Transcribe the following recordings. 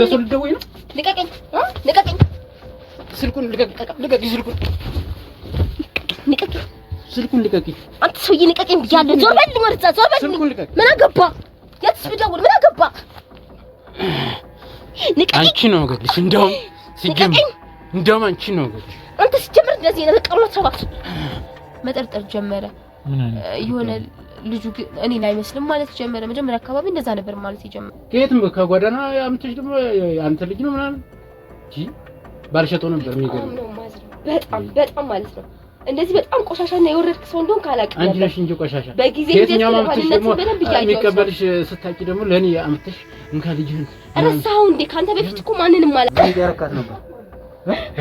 ተሰል ደውይ ነው ልቀቀኝ ስልኩን ልቀቀኝ ስልኩን ልቀቀኝ አንተ ሰውዬ ልቀቀኝ ብያለሁ ዞር በል ወርዛ ዞር በል ምን አገባ የትስ ብደውል ምን አገባ ልቀቀኝ አንቺ ነው ገድልሽ እንደውም አንቺ ነው ገድልሽ አንተ ሲጀምር እንደዚህ ነው በቃ ወጣ መጠርጠር ጀመረ የሆነ ልጁ እኔ ላይ መስልም ማለት ጀመረ መጀመሪያ አካባቢ እንደዛ ነበር ማለት ይጀምር ከየትም ከጓዳና አምጥሽ ደግሞ አንተ ልጅ ነው ምናምን እጂ ባልሸጦ ነበር የሚገርም በጣም ማለት ነው እንደዚህ በጣም ቆሻሻና የወረድክ ሰው እንደሆነ ካላቀ አንቺ ነሽ እንጂ ቆሻሻ በጊዜ ሂደት ደግሞ በደንብ ያያየው የሚቀበልሽ ስታቂ ደግሞ ለኔ አምጥሽ እንካ ልጅህን ረሳው እንዴ ካንተ በፊት እኮ ማንንም ማለት ያረካት ነበር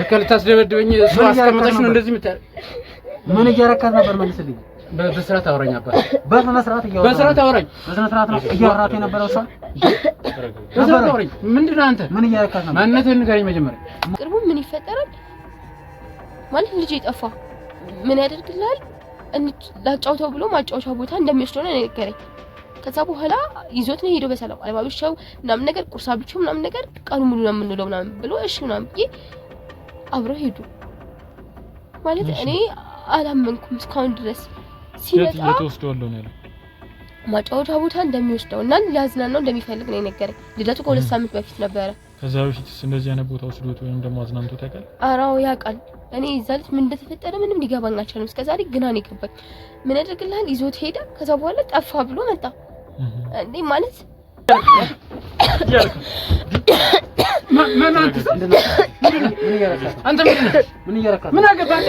እከል ታስደበድበኝ ሰው አስቀምጠሽ ነው እንደዚህ ምን እያረካት ነበር መልስልኝ በስራት አወራኝ አባ በስራት አወራኝ በስራት ነው እያወራት የነበረው ሰው በስራት አወራኝ ምንድነው አንተ ምን እያረካት ነበር ማንነትህን ንገረኝ መጀመሪያ ቅርቡ ምን ይፈጠራል ማለት ልጅ ይጠፋ ምን ያደርግልሃል ላጫውተው ብሎ ማጫወቻ ቦታ እንደሚወስደው ነው ነገረኝ ከዛ በኋላ ይዞት ነው ሄዶ በሰላም አልባብሻው ምናምን ነገር ቁርሳብቸው ምናምን ነገር ቀኑ ሙሉ ነው የምንለው ምናምን ብሎ እሺ ምናምን አብረው ሄዱ ማለት እኔ አላመንኩም እስካሁን ድረስ ሲመጣ ተወስደዋል ነው ያለው ማጫወቻ ቦታ እንደሚወስደውና ሊያዝናናው እንደሚፈልግ ነው የነገረኝ ልደቱ ከሁለት ሳምንት በፊት ነበረ ከዛ በፊት እንደዚህ አይነት ቦታ ወስዶት ወይም ደግሞ አዝናንቶት ያውቃል አራው ያውቃል እኔ ይዛልት ምን እንደተፈጠረ ምንም ሊገባኝ አልቻለም እስከዛሬ ግና ነው ይገባኝ ምን ያደርግልሃል ይዞት ሄደ ከዛ በኋላ ጠፋ ብሎ መጣ እንዴ ማለት አንተ ምን እያረካት ምን አገባህ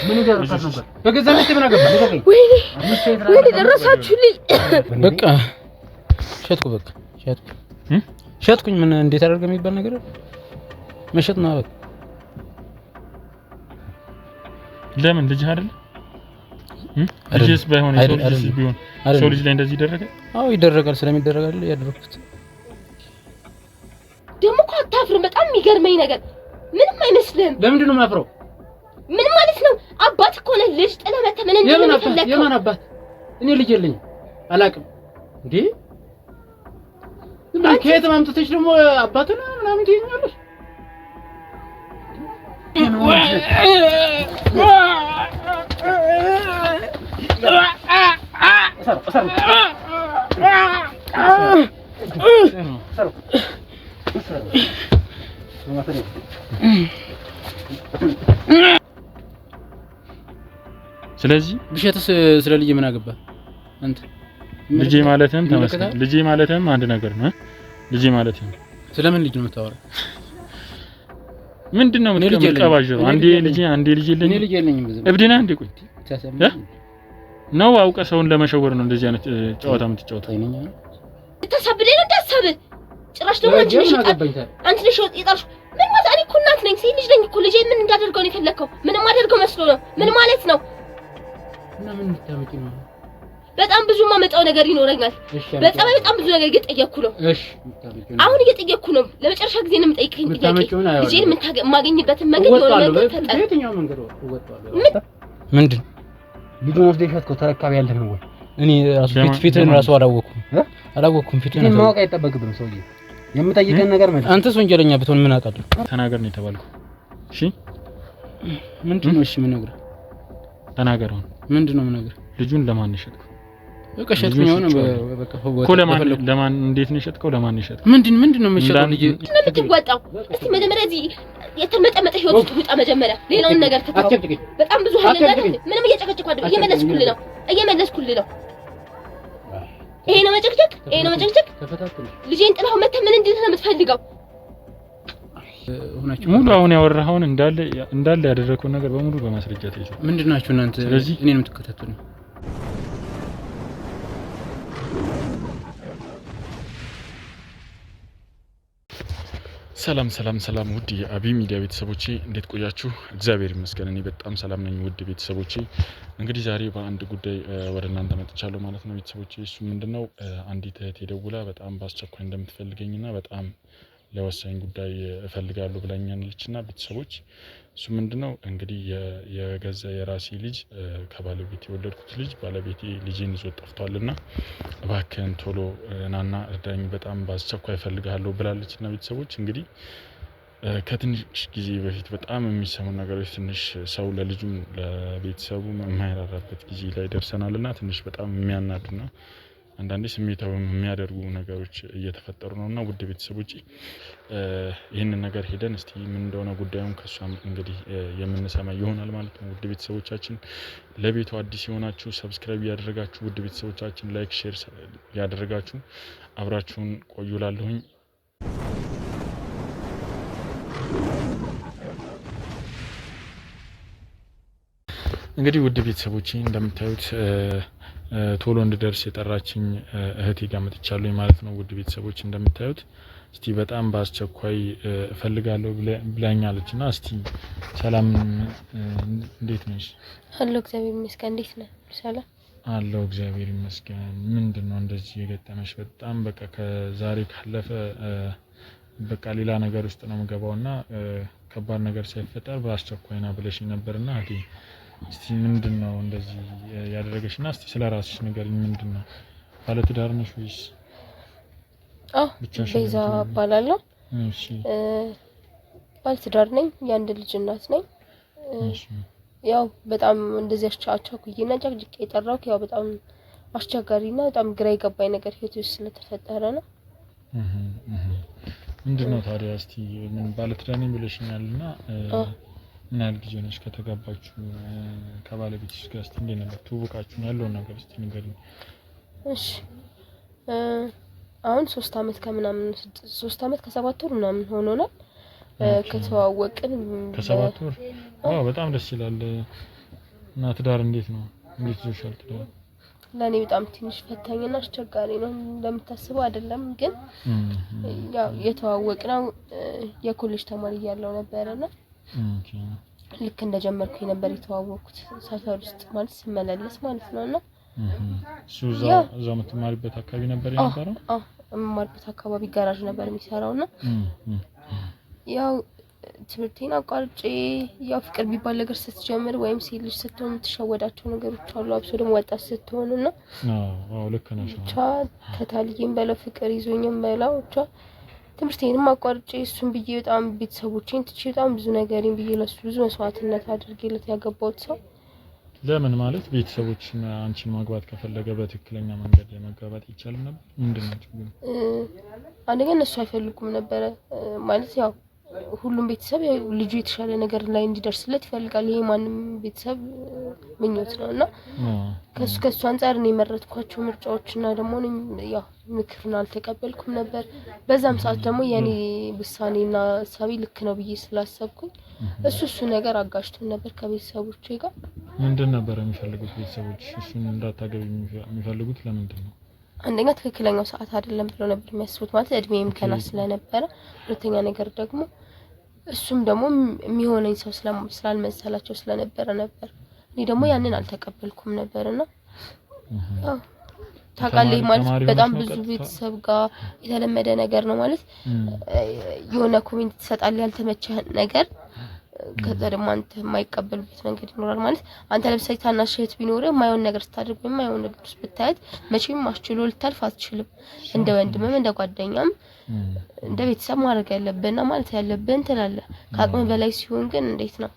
ምን እያረካት ነበር በገዛ ልጅ ምን አገባህ ወይኔ ደረሳችሁልኝ በቃ ሸጥኩኝ ምን እንዴት አደረገ የሚባል ነገር መሸጥ ነው በቃ ለምን ልጅ አይደል ልጅስ ባይሆን ሰው ልጅ ላይ እንደዚህ ይደረጋል አዎ ይደረጋል ስለሚደረጋል ያደረኩት ደሞ እኮ አታፍርም በጣም የሚገርመኝ ነገር ምንም አይመስልም ለምንድን ነው ማፍረው ምን ማለት ነው አባት እኮ ነው ልጅ ጥለመተ ምን እንደሚፈልግ የማን አባት እኔ ልጅ የለኝም አላቅም እንዴ ከየት ማምጥተሽ ደግሞ አባቱን ምናምን ትይኛለሽ ስለዚህ ብሸትስ ስለ ልጅ ምን አገባ አንተ ልጅ ማለትም ተመስገን ልጅ ማለትም አንድ ነገር ነው ልጅ ማለትም ስለምን ልጅ ነው የምታወራው ምንድነው የምትቀባጀው አንዴ ልጅ እኔ ልጅ የለኝም እብድና እንዴ ቆይ ነው አውቀ ሰውን ለመሸወር ነው እንደዚህ አይነት ጨዋታ የምትጫወተው ተሰብደኝ ነው እንዳሰብ ጭራሽ ደግሞ አንቺ ነሽ ይጣልሽ ምን ማለት እኔ እኮ እናት ነኝ ሴት ልጅ ነኝ እኮ ልጄ ምን እንዳደርገው ነው የፈለከው ምንም አደርገው መስሎ ነው ምን ማለት ነው እና ምን ልታመጪ ነው በጣም ብዙ ማመጣው ነገር ይኖረኛል በጣም ብዙ ነገር እየጠየቅኩ ነው እሺ አሁን እየጠየቅኩ ነው ለመጨረሻ ጊዜ ነው የምጠይቀኝ ጥያቄ ልጄን ማገኝበትን መንገድ ነው ለምን የትኛው መንገድ ወጣው ምንድን ልጁን ወስደሻት እኮ ተረካቢ ያለህ ነው ወይ እኔ ራሱ ፊትህን ራሱ አላወኩም ፊትህን እኔ ማወቅ አይጠበቅብም ሰውዬ የምጠይቀን ነገር ማለት አንተስ ወንጀለኛ ብትሆን ምን አውቃለሁ ተናገር ነው የተባልኩ እሺ ምንድን ነው እሺ ምን ነገር ተናገር ምንድን ነው ምን ነገር ልጁን ለማን ይሸጥከው በቃ ሸጥኩኝ ሆነ በቃ ለማን እንዴት ነው የሸጥከው ለማን ነው የሸጥከው ምንድን ነው የምትሸጠው ልጅ የምትወጣው እስቲ መጀመሪያ እዚህ የተመጠመጠ ህይወት ውጣ መጀመሪያ ሌላውን ነገር ተከታተል በጣም ብዙ ኃይል ምንም እየጨቀጨኩ አይደለም እየመለስኩልህ ነው ይሄ ነው መጨቅጨቅ ተፈታተል ልጄን ጥላው መተ ምን እንዴት ነው የምትፈልገው ሙሉ አሁን ያወራኸውን እንዳለ ያደረከው ነገር በሙሉ በማስረጃ ተይዟል ምንድናችሁ እናንተ ስለዚህ እኔን የምትከታተሉ ሰላም ውድ የአቢ ሚዲያ ቤተሰቦቼ እንዴት ቆያችሁ እግዚአብሔር ይመስገን እኔ በጣም ሰላም ነኝ ውድ ቤተሰቦቼ እንግዲህ ዛሬ በአንድ ጉዳይ ወደ እናንተ መጥቻለሁ ማለት ነው ቤተሰቦቼ እሱ ምንድነው አንዲት እህት ደውላ በጣም ባስቸኳይ እንደምትፈልገኝና በጣም ለወሳኝ ጉዳይ እፈልጋለሁ ብላኛለችና ቤተሰቦች እሱ ምንድነው እንግዲህ የገዛ የራሴ ልጅ ከባለቤቴ የወለድኩት ልጅ ባለቤቴ ልጄን ይዞ ጠፍቷልና እባክህን ቶሎ ናና እርዳኝ በጣም በአስቸኳይ እፈልጋለሁ ብላለችና ቤተሰቦች እንግዲህ ከትንሽ ጊዜ በፊት በጣም የሚሰሙ ነገሮች ትንሽ ሰው ለልጁም ለቤተሰቡ የማይራራበት ጊዜ ላይ ደርሰናልና ትንሽ በጣም የሚያናዱና አንዳንዴ ስሜታዊ የሚያደርጉ ነገሮች እየተፈጠሩ ነውና ውድ ቤተሰቦች ይሄንን ነገር ሄደን እስቲ ምን እንደሆነ ጉዳዩን ከሷም እንግዲህ የምንሰማ ይሆናል ማለት ነው። ውድ ቤተሰቦቻችን ለቤቱ አዲስ የሆናችሁ ሰብስክራይብ ያደረጋችሁ ውድ ቤተሰቦቻችን ላይክ ሼር ያደረጋችሁ አብራችሁን ቆዩላለሁኝ። እንግዲህ ውድ ቤተሰቦቼ እንደምታዩት ቶሎ እንድደርስ የጠራችኝ እህቴ ጋር መጥቻለሁ ማለት ነው። ውድ ቤተሰቦች እንደምታዩት እስቲ በጣም በአስቸኳይ እፈልጋለሁ ብላኛለችና እስቲ ሰላም እንዴት ነሽ? አሎ እግዚአብሔር ይመስገን። እንዴት ነህ? ሰላም አሎ እግዚአብሔር ይመስገን። ምንድነው እንደዚህ የገጠመሽ? በጣም በቃ ከዛሬ ካለፈ በቃ ሌላ ነገር ውስጥ ነው የምገባውና ከባድ ነገር ሳይፈጠር በአስቸኳይና ብለሽኝ ነበርና እህቴ እስቲ ምንድነው እንደዚህ ያደረገሽና እስቲ ስለራስሽ ንገሪኝ። ምንድነው ባለትዳር ነሽ ወይስ? ቤዛ እባላለሁ። እሺ ባለትዳር ነኝ። የአንድ ልጅ እናት ነኝ። እሺ ያው በጣም እንደዚህ አቻኩዬና ጨቅጭቄ የጠራሁት ያው በጣም አስቸጋሪና በጣም ግራ የገባኝ ነገር ህይወት ውስጥ ስለተፈጠረ ነው። ምንድነው ታዲያ እስቲ ምን ባለትዳር ነኝ ብለሽኛልና ምን ያህል ጊዜ ነሽ ከተጋባችሁ? ከባለቤትሽ ጋር እስቲ እንዴት ነበር ትውውቃችሁ? ያለውን ነገር እስቲ ንገሪኝ። እሺ አሁን 3 አመት ከምናምን 3 አመት ከ7 ወር ምናምን ሆኖናል ከተዋወቅን። ከ7 ወር? አዎ በጣም ደስ ይላል። እና ትዳር እንዴት ነው? እንዴት ይዞሻል ትዳር? ለኔ በጣም ትንሽ ፈታኝና አስቸጋሪ ነው። እንደምታስበው አይደለም። ግን ያው የተዋወቅነው የኮሌጅ ተማሪ እያለሁ ነበርና ልክ እንደጀመርኩኝ ነበር የተዋወቅኩት ሰፈር ውስጥ ማለት ስመላለስ ማለት ነውና እዛው የምትማሪበት አካባቢ ነበር የነበረው? የምማርበት አካባቢ ጋራዥ ነበር የሚሰራውና ያው ትምህርቴን አቋርጬ ያው ፍቅር ቢባል ነገር ስትጀምር ወይም ሴት ልጅ ስትሆን የምትሸወዳቸው ነገሮች አሉ። አብሶ ደግሞ ወጣት ስትሆንና አዎ ልክ ነሽ። ተታልዬም በለው ፍቅር ይዞኝም በለው ብቻ ትምህርቴንም አቋርጬ እሱን ብዬ በጣም ቤተሰቦቼን ትቼ በጣም ብዙ ነገርኝ ብዬ ለሱ ብዙ መስዋዕትነት አድርጌለት ያገባሁት ሰው ለምን ማለት ቤተሰቦች አንቺን ማግባት ከፈለገ በትክክለኛ መንገድ ለማግባት ይቻል ነበር? ምንድነው ችግሩ? አንደኛ እነሱ አይፈልጉም ነበር ማለት ያው ሁሉም ቤተሰብ ልጁ የተሻለ ነገር ላይ እንዲደርስለት ይፈልጋል። ይሄ ማንም ቤተሰብ ምኞት ነውና ከሱ አንፃር ነው የመረጥኳቸው ምርጫዎችና ደግሞ ያው ምክርን አልተቀበልኩም ነበር። በዛም ሰዓት ደግሞ የኔ ውሳኔና ሀሳቤ ልክ ነው ብዬ ስላሰብኩኝ እሱ ነገር አጋጭቶን ነበር ከቤተሰቦቼ ጋር። ምንድን ነበር የሚፈልጉት ቤተሰቦች እሱን እንዳታገቢ የሚፈልጉት ለምንድን ነው? አንደኛ ትክክለኛው ሰዓት አይደለም ብለው ነበር የሚያስቡት ማለት እድሜም ገና ስለነበረ፣ ሁለተኛ ነገር ደግሞ እሱም ደግሞ የሚሆነኝ ሰው ስላልመሰላቸው ስለነበረ ነበር። እኔ ደግሞ ያንን አልተቀበልኩም ነበርና ታውቃለህ ማለት በጣም ብዙ ቤተሰብ ጋር የተለመደ ነገር ነው ማለት የሆነ ኮሜንት ትሰጣለህ ያልተመቸህ ነገር ከዛ ደግሞ አንተ የማይቀበሉበት መንገድ ይኖራል ማለት አንተ ለምሳሌ ታናሽ እህት ቢኖር የማይሆን ነገር ስታደርግ ወይም የማይሆን ነገር ብታያት መቼም አስችሎ ልታልፍ አትችልም። እንደ ወንድምም እንደ ጓደኛም እንደ ቤተሰብ ማድረግ ያለብህና ማለት ያለብህን ትላለህ። ከአቅም በላይ ሲሆን ግን እንዴት ነው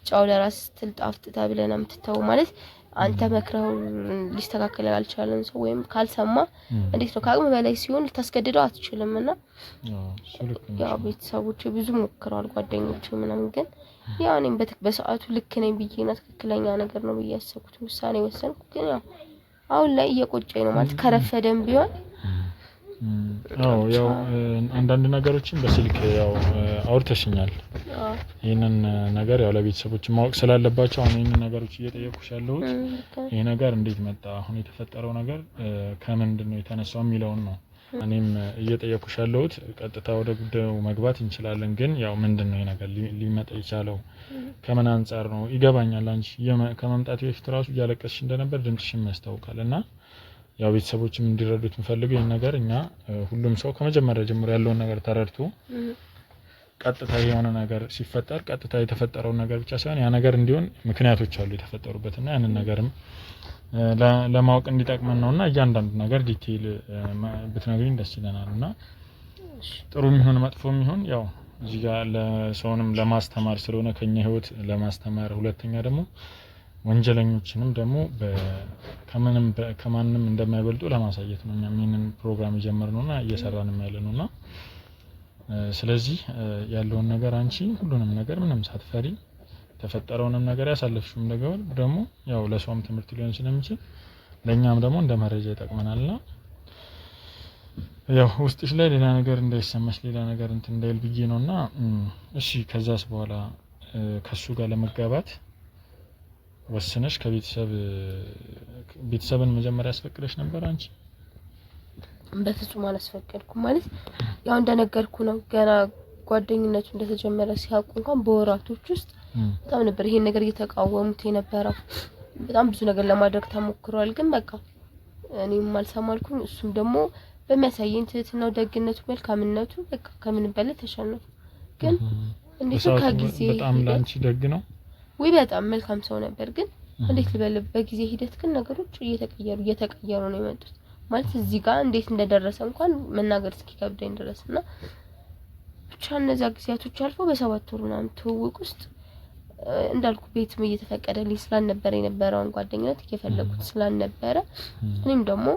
ጫው ለራስ ትልጣፍጥታ ብለና የምትተው ማለት አንተ መክረው ሊስተካከል ያልቻለን ሰው ወይም ካልሰማ እንዴት ነው ከአቅም በላይ ሲሆን ልታስገድደው አትችልምና ያው ቤተሰቦቼ ብዙ ሞክረዋል ጓደኞቼ ምናምን ግን ያው እኔም በሰዓቱ ልክ ነኝ ብዬና ትክክለኛ ነገር ነው ብዬ ያሰብኩት ውሳኔ ወሰንኩ። ግን ያው አሁን ላይ እየቆጨኝ ነው ማለት ከረፈደም ቢሆን ያው አንዳንድ ነገሮችን በስልክ ያው አውርተሽኛል። ይሄንን ነገር ያው ለቤተሰቦች ማወቅ ስላለባቸው አሁን ይሄንን ነገሮች እየጠየቁሽ ያለሁት ይሄ ነገር እንዴት መጣ፣ አሁን የተፈጠረው ነገር ከምንድነው የተነሳው የሚለውን ነው እኔም እየጠየቁሽ ያለሁት። ቀጥታ ወደ ጉዳዩ መግባት እንችላለን። ግን ያው ምንድነው ይሄ ነገር ሊመጣ የቻለው ከምን አንፃር ነው? ይገባኛል አንቺ ከመምጣት በፊት ራሱ እያለቀስሽ እንደነበር ድምጽሽም ያስታውቃልና ያው ቤተሰቦችም እንዲረዱት የምፈልገው ይሄን ነገር እኛ ሁሉም ሰው ከመጀመሪያ ጀምሮ ያለውን ነገር ተረድቶ ቀጥታ የሆነ ነገር ሲፈጠር ቀጥታ የተፈጠረው ነገር ብቻ ሳይሆን ያ ነገር እንዲሆን ምክንያቶች አሉ የተፈጠሩበትና ያንን ነገርም ለማወቅ እንዲጠቅመን ነውና እያንዳንዱ ነገር ዲቴይል ብትነግሪኝ ደስ ይለናልና ጥሩም ይሁን መጥፎም ይሁን ያው እዚህ ጋር ለሰውንም ለማስተማር ስለሆነ ከኛ ህይወት ለማስተማር ሁለተኛ ደግሞ ወንጀለኞችንም ደግሞ ከማንም እንደማይበልጡ ለማሳየት ነው እኛም ይሄንን ፕሮግራም የጀመርነውና እየሰራንም ያለነውና ስለዚህ ያለውን ነገር አንቺ ሁሉንም ነገር ምንም ሳትፈሪ ተፈጠረውንም ነገር ያሳለፍሽውም ነገር ደግሞ ያው ለሰውም ትምህርት ሊሆን ስለሚችል ለኛም ደግሞ እንደ መረጃ ይጠቅመናልና ያው ውስጥሽ ላይ ሌላ ነገር እንዳይሰማሽ ሌላ ነገር እንትን እንዳይል ብዬ ነውና እሺ ከዛስ በኋላ ከሱ ጋር ለመጋባት ወስነሽ ቤተሰብን መጀመሪያ ያስፈቅደሽ ነበር አንቺ? በፍጹም አላስፈቀድኩም ማለት ያው እንደነገርኩ ነው ገና ጓደኝነቱ እንደተጀመረ ሲያውቁ እንኳን በወራቶች ውስጥ በጣም ነበር ይሄን ነገር እየተቃወሙት የነበረው በጣም ብዙ ነገር ለማድረግ ተሞክሯል ግን በቃ እኔም አልሰማልኩም እሱም ደግሞ በሚያሳየኝ ትህትናው ደግነቱ መልካምነቱ በቃ ከምን በላይ ተሻለው ግን እንዴት ከጊዜ በጣም ላንቺ ደግ ነው ወይ በጣም መልካም ሰው ነበር ግን እንዴት ልበል በጊዜ ሂደት ግን ነገሮች እየተቀየሩ ነው የመጡት ማለት እዚህ ጋር እንዴት እንደደረሰ እንኳን መናገር እስኪከብደኝ ድረስና ብቻ እነዛ ጊዜያቶች አልፎ በ7 ወር ምናምን ትውውቅ ውስጥ እንዳልኩ ቤትም እየተፈቀደልኝ ስላልነበረ የነበረውን ጓደኝነት እየፈለኩት ስላልነበረ እኔም ደግሞ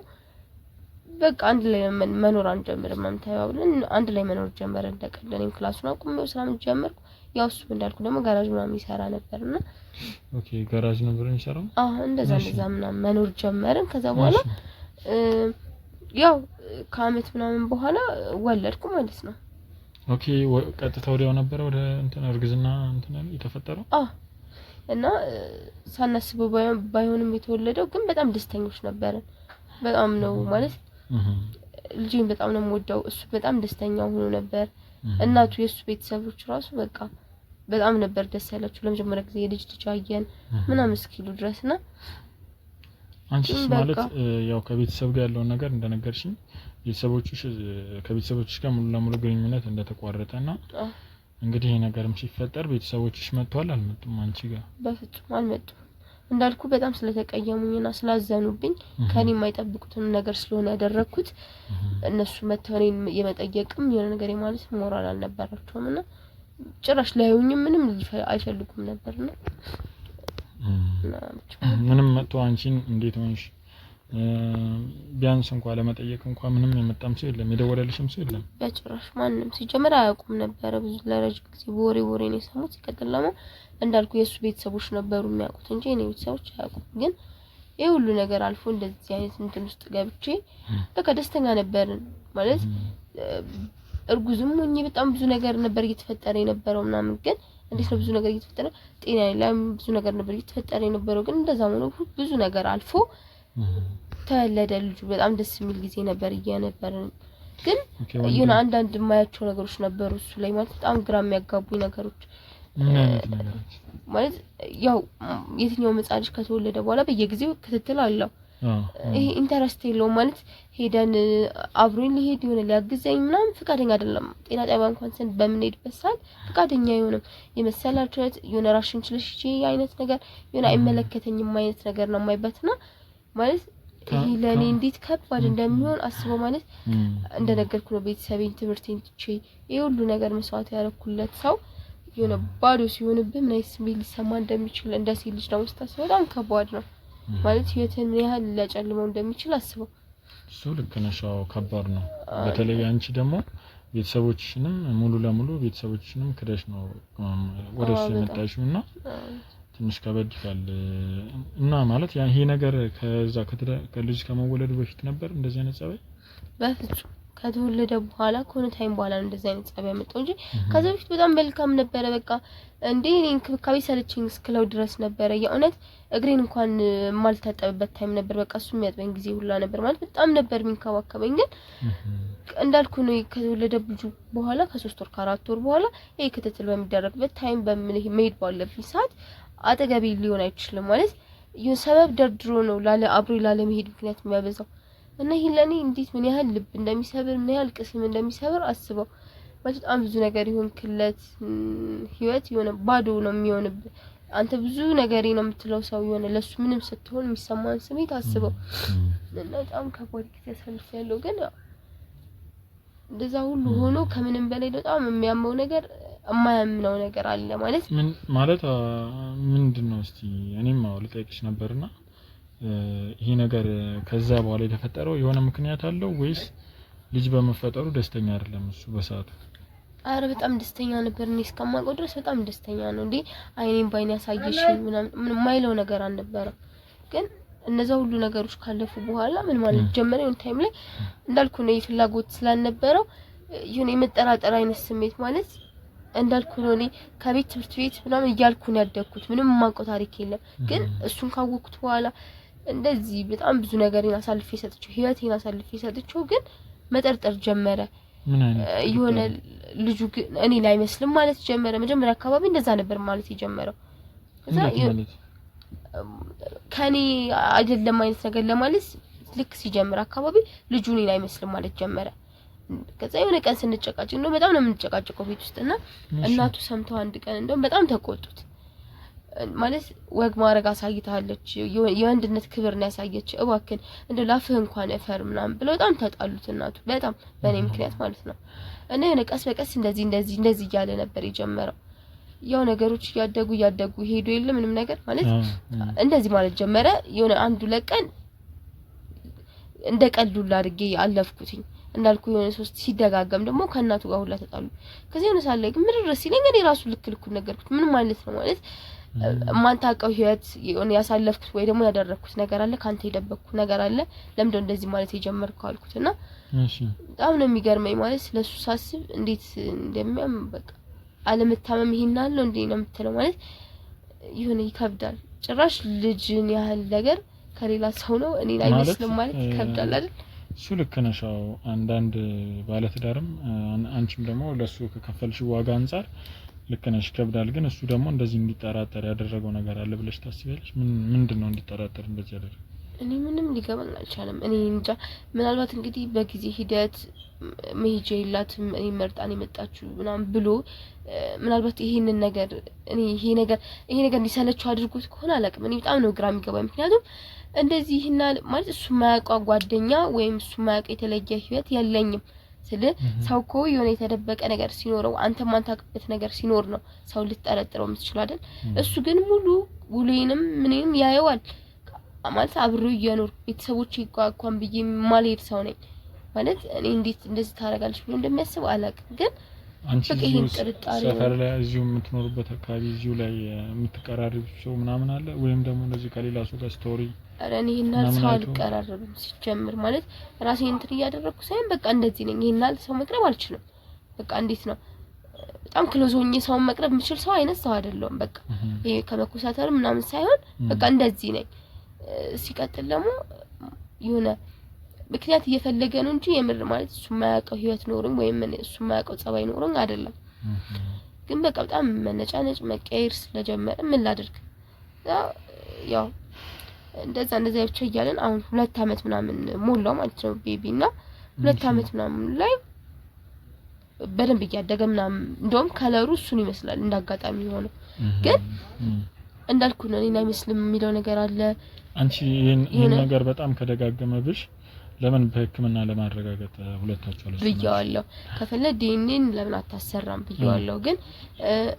በቃ አንድ ላይ መኖር አንጀምርም ተባብለን አንድ ላይ መኖር ጀመርን እንደቀደለኝ ክላሱን አቁሜው ስራም ጀመርኩ ያው እሱ እንዳልኩ ደግሞ ጋራጅ ምናምን ይሰራ ነበርና ኦኬ ጋራጅ ነበር የሚሰራው እንደዛ ምናምን መኖር ጀመርን ከዛ በኋላ ያው ከአመት ምናምን በኋላ ወለድኩ ማለት ነው ኦኬ ቀጥታ ወዲያው ነበር ወደ እንትን እርግዝና እንትን የተፈጠረው እና ሳናስበው ባይሆንም የተወለደው ግን በጣም ደስተኞች ነበርን በጣም ነው ማለት ልጅን በጣም ነው የምወደው እሱ በጣም ደስተኛ ሆኖ ነበር እናቱ የሱ ቤተሰቦች ራሱ በቃ በጣም ነበር ደስ ያላችሁ ለመጀመሪያ ጊዜ የልጅ አየን ምናምን እስኪሉ ድረስና አንቺስ ማለት ያው ከቤተሰብ ጋር ያለው ነገር እንደነገርሽኝ ከቤተሰቦችሽ ጋር ሙሉ ለሙሉ ግንኙነት እንደተቋረጠና እንግዲህ ይሄ ነገርም ሲፈጠር ቤተሰቦችሽ መጥተዋል አልመጡም አንቺ ጋር በፍጹም አልመጡም እንዳልኩ በጣም ስለተቀየሙኝና ስላዘኑብኝ ከኔ የማይጠብቁትን ነገር ስለሆነ ያደረኩት እነሱ መተውኔን የመጠየቅም የሆነ ነገር ማለት ሞራል አልነበራቸውምና ጭራሽ ላዩኝም ምንም አይፈልጉም ነበርና ምንም መጥቶ አንቺን እንዴት ሆንሽ ቢያንስ እንኳን ለመጠየቅ እንኳን ምንም የመጣም ሰው የለም የደወለልሽም ሰው የለም በጭራሽ ማንንም ሲጀመር አያውቁም ነበር ብዙ ለረጅም ጊዜ ወሬ ነው የሰሙት ሲቀጥላማ እንዳልኩ የሱ ቤተሰቦች ነበሩ የሚያውቁት እንጂ እኔ ቤተሰቦች አያውቁም ግን ይሄ ሁሉ ነገር አልፎ እንደዚህ አይነት እንትን ውስጥ ገብቼ በቃ ደስተኛ ነበርን ማለት እርጉዝም ሆኜ በጣም ብዙ ነገር ነበር እየተፈጠረ የነበረው ምናምን ግን እንዴት ነው ብዙ ነገር እየተፈጠረ ጤና ላይ ብዙ ነገር ነበር እየተፈጠረ የነበረው ግን እንደዛ ሆኖ ብዙ ነገር አልፎ ተወለደ ልጁ በጣም ደስ የሚል ጊዜ ነበር እየነበርን ግን የሆነ አንዳንድ የማያቸው ነገሮች ነበሩ እሱ ላይ ማለት በጣም ግራ የሚያጋቡኝ ነገሮች ማለት ያው የትኛው መጻልሽ ከተወለደ በኋላ በየጊዜው ክትትል አለው ይሄ ኢንተረስት የለውም ማለት ሄደን አብሮኝ ሊሄድ ይሆነ ሊያግዘኝ ምናምን ፍቃደኛ አይደለም ጤና ጣቢያ እንኳን ሰን በምንሄድበት ሰዓት ፍቃደኛ አይሆንም የመሰላቸት የሆነ ራሽን ችለሽ አይነት ነገር የሆነ አይመለከተኝም አይነት ነገር ነው የማይበትና ማለት ይሄ ለኔ እንዴት ከባድ እንደሚሆን አስበው ማለት እንደነገርኩ ነው ቤተሰቤን ትምህርቴን ትቼ ይሄ ሁሉ ነገር መስዋዕት ያረኩለት ሰው የሆነ ባዶ ሲሆንብህ ምን አይነት ስሜት ሊሰማ እንደሚችል እንደዚህ ልጅ ነው ስታስበው በጣም ከባድ ነው ማለት ህይወትን ምን ያህል ሊያጨልመው እንደሚችል አስበው እሱ ልክ ነሽ ከባድ ነው በተለይ አንቺ ደግሞ ቤተሰቦችሽንም ሙሉ ለሙሉ ቤተሰቦችሽንም ክደሽ ነው ወደሱ የመጣሽውና ትንሽ ከበድ ይላል እና ማለት ይሄ ነገር ከልጅ ከመወለዱ በፊት ነበር እንደዚህ አይነት ጸባይ በፍጹም ከተወለደ በኋላ ከሆነ ታይም በኋላ እንደዚህ አይነት ጸባይ መጣው እንጂ ከዛ በፊት በጣም መልካም ነበር በቃ እንዴ እኔ እንክብካቤ ሰለችኝ እስክለው ድረስ ነበር የእውነት እግሬን እንኳን ማልታጠብበት ታይም ነበር በቃ እሱ የሚያጥበኝ ጊዜ ሁላ ነበር ማለት በጣም ነበር የሚንከባከበኝ ግን እንዳልኩ ነው ከተወለደ ልጁ በኋላ ከ3 ወር ከ4 ወር በኋላ ይሄ ክትትል በሚደረግበት ታይም በመሄድ ባለብኝ ሰዓት አጠገቤ ሊሆን አይችልም ማለት ሰበብ ደርድሮ ነው አብሮ ላለ መሄድ ምክንያት የሚያበዛው እና ይሄ ለኔ እንዴት ምን ያህል ልብ እንደሚሰብር ምን ያህል ቅስም እንደሚሰብር አስበው። በጣም ብዙ ነገር ይሆንክለት ህይወት የሆነ ባዶ ነው የሚሆንብህ። አንተ ብዙ ነገር ነው የምትለው ሰው የሆነ ለሱ ምንም ስትሆን የሚሰማን ስሜት አስበው። እና በጣም ከባድ ጊዜ አሳልፌያለሁ። ግን እንደዛ ሁሉ ሆኖ ከምንም በላይ በጣም የሚያመው ነገር የማያምነው ነገር አለ ማለት ምን ማለት ምንድነው? እስቲ እኔም ልጠይቅሽ ነበርና ይሄ ነገር ከዛ በኋላ የተፈጠረው የሆነ ምክንያት አለው ወይስ ልጅ በመፈጠሩ ደስተኛ አይደለም እሱ በሰዓቱ? አረ በጣም ደስተኛ ነበር። እኔ እስከማውቀው ድረስ በጣም ደስተኛ ነው እንዴ። አይኔን ባይኔ ያሳየሽኝ ምን ማይለው ነገር አልነበረም። ግን እነዛ ሁሉ ነገሮች ካለፉ በኋላ ምን ማለት ጀመረ የሆነ ታይም ላይ እንዳልኩ ነው ፍላጎት ስላልነበረው የሆነ የመጠራጠር አይነት ስሜት ማለት እንዳልኩ ነው። እኔ ከቤት ትምህርት ቤት ምናምን እያልኩ ነው ያደግኩት። ምንም የማውቀው ታሪክ የለም። ግን እሱን ካወቅኩት በኋላ እንደዚህ በጣም ብዙ ነገርን አሳልፌ ሰጥቼው ህይወቴን አሳልፌ ሰጥቼው ግን መጠርጠር ጀመረ። ምን አይነት የሆነ ልጁ እኔ ላይ አይመስልም ማለት ጀመረ። መጀመሪያ አካባቢ እንደዛ ነበር ማለት የጀመረው። ከዛ ከኔ አይደለም አይነት ነገር ለማለት ልክ ሲጀምር አካባቢ ልጁ እኔ ላይ አይመስልም ማለት ጀመረ። ከዛ የሆነ ቀን ስንጨቃጭቅ ነው በጣም ነው የምንጨቃጭቀው ቤት ውስጥና እናቱ ሰምተው አንድ ቀን እንደውም በጣም ተቆጡት። ማለት ወግ ማረግ አሳይታለች የወንድነት ክብር ነው ያሳየች እባክን እንደ ላፍህ እንኳን እፈር ምናምን ብለው በጣም ተጣሉት እናቱ በጣም በኔ ምክንያት ማለት ነው። እና የሆነ ቀስ በቀስ እንደዚህ እያለ ነበር የጀመረው። ያው ነገሮች እያደጉ ሄዱ የለ ምንም ነገር ማለት እንደዚህ ማለት ጀመረ። የሆነ አንዱ ለቀን እንደ ቀልዱላ አድርጌ አለፍኩትኝ እንዳልኩ የሆነ ሶስት ሲደጋገም ደግሞ ከእናቱ ጋር ሁላ ተጣሉ። ከዚህ የሆነ ሳለ ግን ምርር ሲለኝ እኔ ራሱ ልክ ነገርኩት። ምን ማለት ነው ማለት ማንታቀው ህይወት የሆነ ያሳለፍኩት ወይ ደግሞ ያደረኩት ነገር አለ ካንተ የደበቅኩት ነገር አለ ለምንድነው እንደዚህ ማለት የጀመርከው አልኩትና እሺ በጣም ነው የሚገርመኝ ማለት ስለሱ ሳስብ እንዴት እንደሚያም በቃ አለመታመም ይሄናል እንዴ ነው የምትለው ማለት ይሁን ይከብዳል። ጭራሽ ልጅን ያህል ነገር ከሌላ ሰው ነው እኔ ላይ መስለም ማለት ይከብዳል አይደል? እሱ ልክ ነሽ። አንዳንድ ባለትዳርም አንቺም ደግሞ ለሱ ከከፈልሽ ዋጋ አንፃር ልክ ነሽ ይከብዳል። ግን እሱ ደግሞ እንደዚህ እንዲጠራጠር ያደረገው ነገር አለ ብለሽ ታስቢያለሽ? ምንድነው እንዲጠራጠር እንደዚህ ያደረገው? እኔ ምንም ሊገባኝ አልቻለም። እኔ እንጃ ምናልባት እንግዲህ በጊዜ ሂደት መሄጃ ይላትም እኔ መርጣን የመጣችሁ ምናምን ብሎ ምናልባት ይሄንን ነገር እኔ ይሄ ነገር እንዲሰለችው አድርጎት ከሆነ አላውቅም። እኔ በጣም ነው ግራ የሚገባኝ። ምክንያቱም እንደዚህና ማለት እሱ ማያውቀው ጓደኛ ወይም እሱ ማያውቀው የተለየ ህይወት የለኝም ስለ ሰው እኮ የሆነ የተደበቀ ነገር ሲኖረው አንተ ማንታውቅበት ነገር ሲኖር ነው ሰው ልትጠረጥረው የምትችል አይደል? እሱ ግን ሙሉ ውሉንም ምንም ያየዋል ማለት አብሬው እየኖር ቤተሰቦቼ እንኳን ብዬ ማልሄድ ሰው ነኝ ማለት እኔ እንዴት እንደዚህ ታረጋለች ብሎ እንደሚያስብ አላውቅም። ግን አንቺ ሰፈር ላይ እዚሁ የምትኖርበት አካባቢ እዚሁ ላይ የምትቀራረብ ሰው ምናምን አለ ወይም ደግሞ እንደዚህ ከሌላ ሰው ጋር ስቶሪ አረን ይሄና ሰው አልቀራረብም ሲጀምር ማለት ራሴን እንትን እያደረኩ ሳይሆን በቃ እንደዚህ ነኝ። ይሄና ሰው መቅረብ አልችልም። በቃ እንዴት ነው በጣም ክሎዝ ሆኜ ሰው መቅረብ የምችል ሰው አይነት ሰው አይደለም። በቃ ይሄ ከመኮሳተር ምናምን ሳይሆን በቃ እንደዚህ ነኝ። ሲቀጥል ደግሞ የሆነ ምክንያት እየፈለገ ነው እንጂ የምር ማለት እሱ ማያውቀው ህይወት ኖርም ወይም እሱ ማያውቀው ጸባይ ኖርም አይደለም። ግን በቃ በጣም መነጫነጭ መቀየር ስለጀመረ ምን ላድርግ ያው እንደዛ ብቻ እያለን አሁን 2 አመት ምናምን ሞላው ማለት ነው ቤቢና 2 አመት ምናምን ላይ በደንብ እያደገ ምናምን እንደውም ከለሩ እሱን ይመስላል እንዳጋጣሚ ሆኖ ግን እንዳልኩ ነው እኔ አይመስልም የሚለው ነገር አለ። አንቺ ይሄን ነገር በጣም ከደጋገመብሽ ለምን በህክምና ለማረጋገጥ ሁለታችሁ አለሽ ብያለሁ። ከፈለ ዲኤንኤን ለምን አታሰራም ብያለሁ። ግን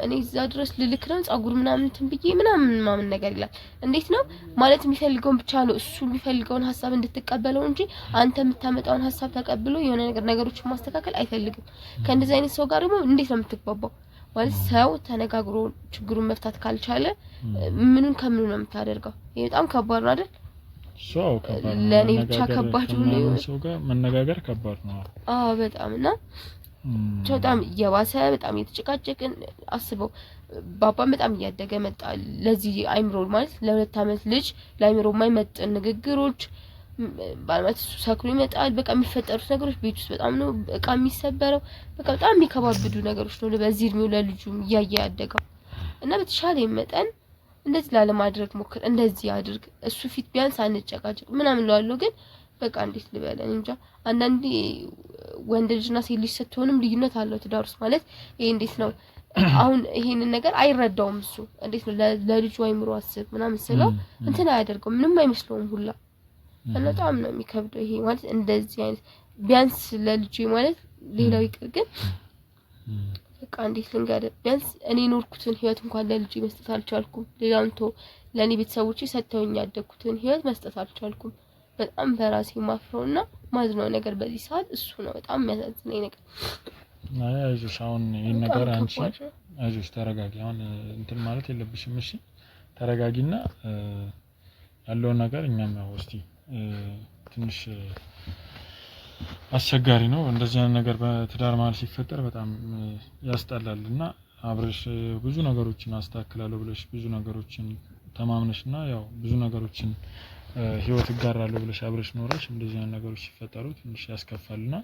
እኔ እዛ ድረስ ልልክ ነው ጻጉር ምናምን እንትን ብዬ ምናምን ነገር ይላል። እንዴት ነው ማለት የሚፈልገውን ብቻ ነው እሱ የሚፈልገውን ሐሳብ እንድትቀበለው እንጂ አንተ የምታመጣውን ሐሳብ ተቀብሎ የሆነ ነገሮችን ማስተካከል አይፈልግም። ከእንደዚህ አይነት ሰው ጋር ደግሞ እንዴት ነው የምትግባባው? ማለት ሰው ተነጋግሮ ችግሩን መፍታት ካልቻለ ምኑን ከምኑ ነው የምታደርገው? ይሄ በጣም ከባድ ነው አይደል? ሰው ከባድ ነው። ለኔ ብቻ ከባድ ነው። ሰው ጋር መነጋገር ከባድ ነው። በጣምና በጣም እየባሰ በጣም እየተጨቃጨቅን አስበው ባባም በጣም እያደገ መጣ። ለዚህ አይምሮ ማለት ለ2 አመት ልጅ ለአይምሮ የማይመጥን ንግግሮች ባለማት ሰክሩ ይመጣል። በቃ የሚፈጠሩት ነገሮች ቤት ውስጥ በጣም ነው በቃ የሚሰበረው። በቃ በጣም የሚከባብዱ ነገሮች ነው በዚህ እድሜው ለልጁም ያያደገው እና በተሻለ መጠን እንደዚህ ላለማድረግ ሞክር እንደዚህ አድርግ እሱ ፊት ቢያንስ አንጨቃጨቅ ምናምን ለዋለው ግን በቃ እንዴት ልበለን እንጃ አንዳንዴ ወንድ ልጅና ሴት ልጅ ስትሆንም ልዩነት አለው ትዳር ውስጥ ማለት ይሄ እንዴት ነው አሁን ይሄንን ነገር አይረዳውም እሱ እንዴት ነው ለልጁ አይምሮ አስብ ምናምን ስለው እንትን አያደርገው ምንም አይመስለውም ሁላ በጣም ነው የሚከብደው ይሄ ማለት እንደዚህ አይነት ቢያንስ ለልጁ ማለት ሌላው ይቅር ግን በቃ እንዴት ልንገር ቢያንስ እኔ ኖርኩትን ህይወት እንኳን ለልጁ መስጠት አልቻልኩም ሌላውን ቶ ለኔ ቤተሰቦቼ ሰጥተውኝ ያደግኩትን ህይወት መስጠት አልቻልኩም በጣም በራሴ ማፍረውና ማዝነው ነገር በዚህ ሰዓት እሱ ነው በጣም የሚያሳዝነኝ ነገር አይዞሽ አሁን ይሄን ነገር አንቺ አይዞሽ ተረጋጊ አሁን እንትን ማለት የለብሽም እሺ ተረጋጊና ያለው ነገር እኛም ያው እስቲ ትንሽ አስቸጋሪ ነው እንደዚህ አይነት ነገር በትዳር ማለት ሲፈጠር በጣም ያስጠላልና አብረሽ ብዙ ነገሮችን አስተካክላለሁ ብለሽ ብዙ ነገሮችን ተማምነሽና ያው ብዙ ነገሮችን ህይወት ይጋራለሁ ብለሽ አብረሽ ኖረሽ እንደዚህ አይነት ነገሮች ሲፈጠሩ ትንሽ ያስከፋልና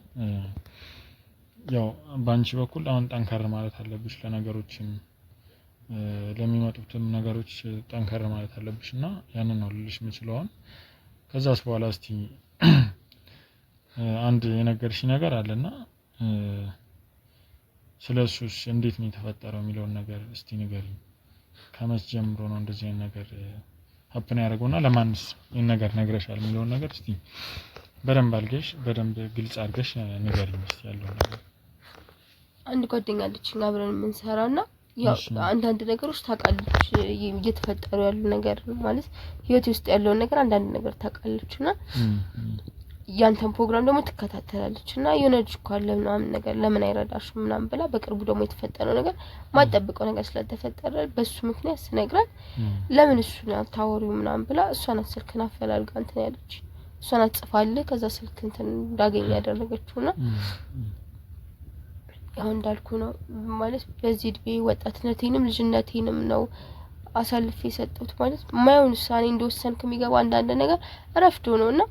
ያው ባንቺ በኩል አሁን ጠንከር ማለት አለብሽ ለነገሮችም ለሚመጡትም ነገሮች ጠንከር ማለት አለብሽና ያንን ነው ልልሽ የምችለው ከዛስ በኋላ እስቲ አንድ የነገርሽ ነገር አለና ስለሱስ እንዴት ነው የተፈጠረው የሚለው ነገር እስቲ ንገሪኝ ከመቼ ጀምሮ ነው እንደዚህ አይነት ነገር ሀፕን ያደርገውና ለማንስ ይሄን ነገር ነግረሻል የሚለው ነገር እስቲ በደንብ አልገሽ በደንብ ግልጽ አድርገሽ ንገሪኝ እስቲ ያለው ነገር አንድ ጓደኛ አለችኝ አብረን የምንሰራውና ያው አንዳንድ ነገሮች ታውቃለች እየተፈጠሩ ያሉ ነገር ማለት ህይወት ውስጥ ያለው ነገር አንዳንድ ነገር ታውቃለችና ያንተን ፕሮግራም ደግሞ ትከታተላለችና የሆነች ቋለ ምናምን ነገር ለምን አይረዳሽም ምናምን ብላ በቅርቡ ደግሞ የተፈጠረው ነገር ማጠብቀው ነገር ስለተፈጠረ በሱ ምክንያት ስነግራት ለምን እሱ ነው ታወሪው ምናምን ብላ እሷን ስልክና አፈላልጋ እንትን ያለች እሷን አጽፋለ ከዛ ስልክ እንትን እንዳገኝ ያደረገችውና ያው እንዳልኩ ነው ማለት በዚህ ድቤ ወጣትነቴንም ልጅነቴንም ነው አሳልፌ ሰጠሁት ማለት ማይሆን ሳኔ እንደወሰንክ የሚገባ አንዳንድ ነገር ረፍዶ ነውና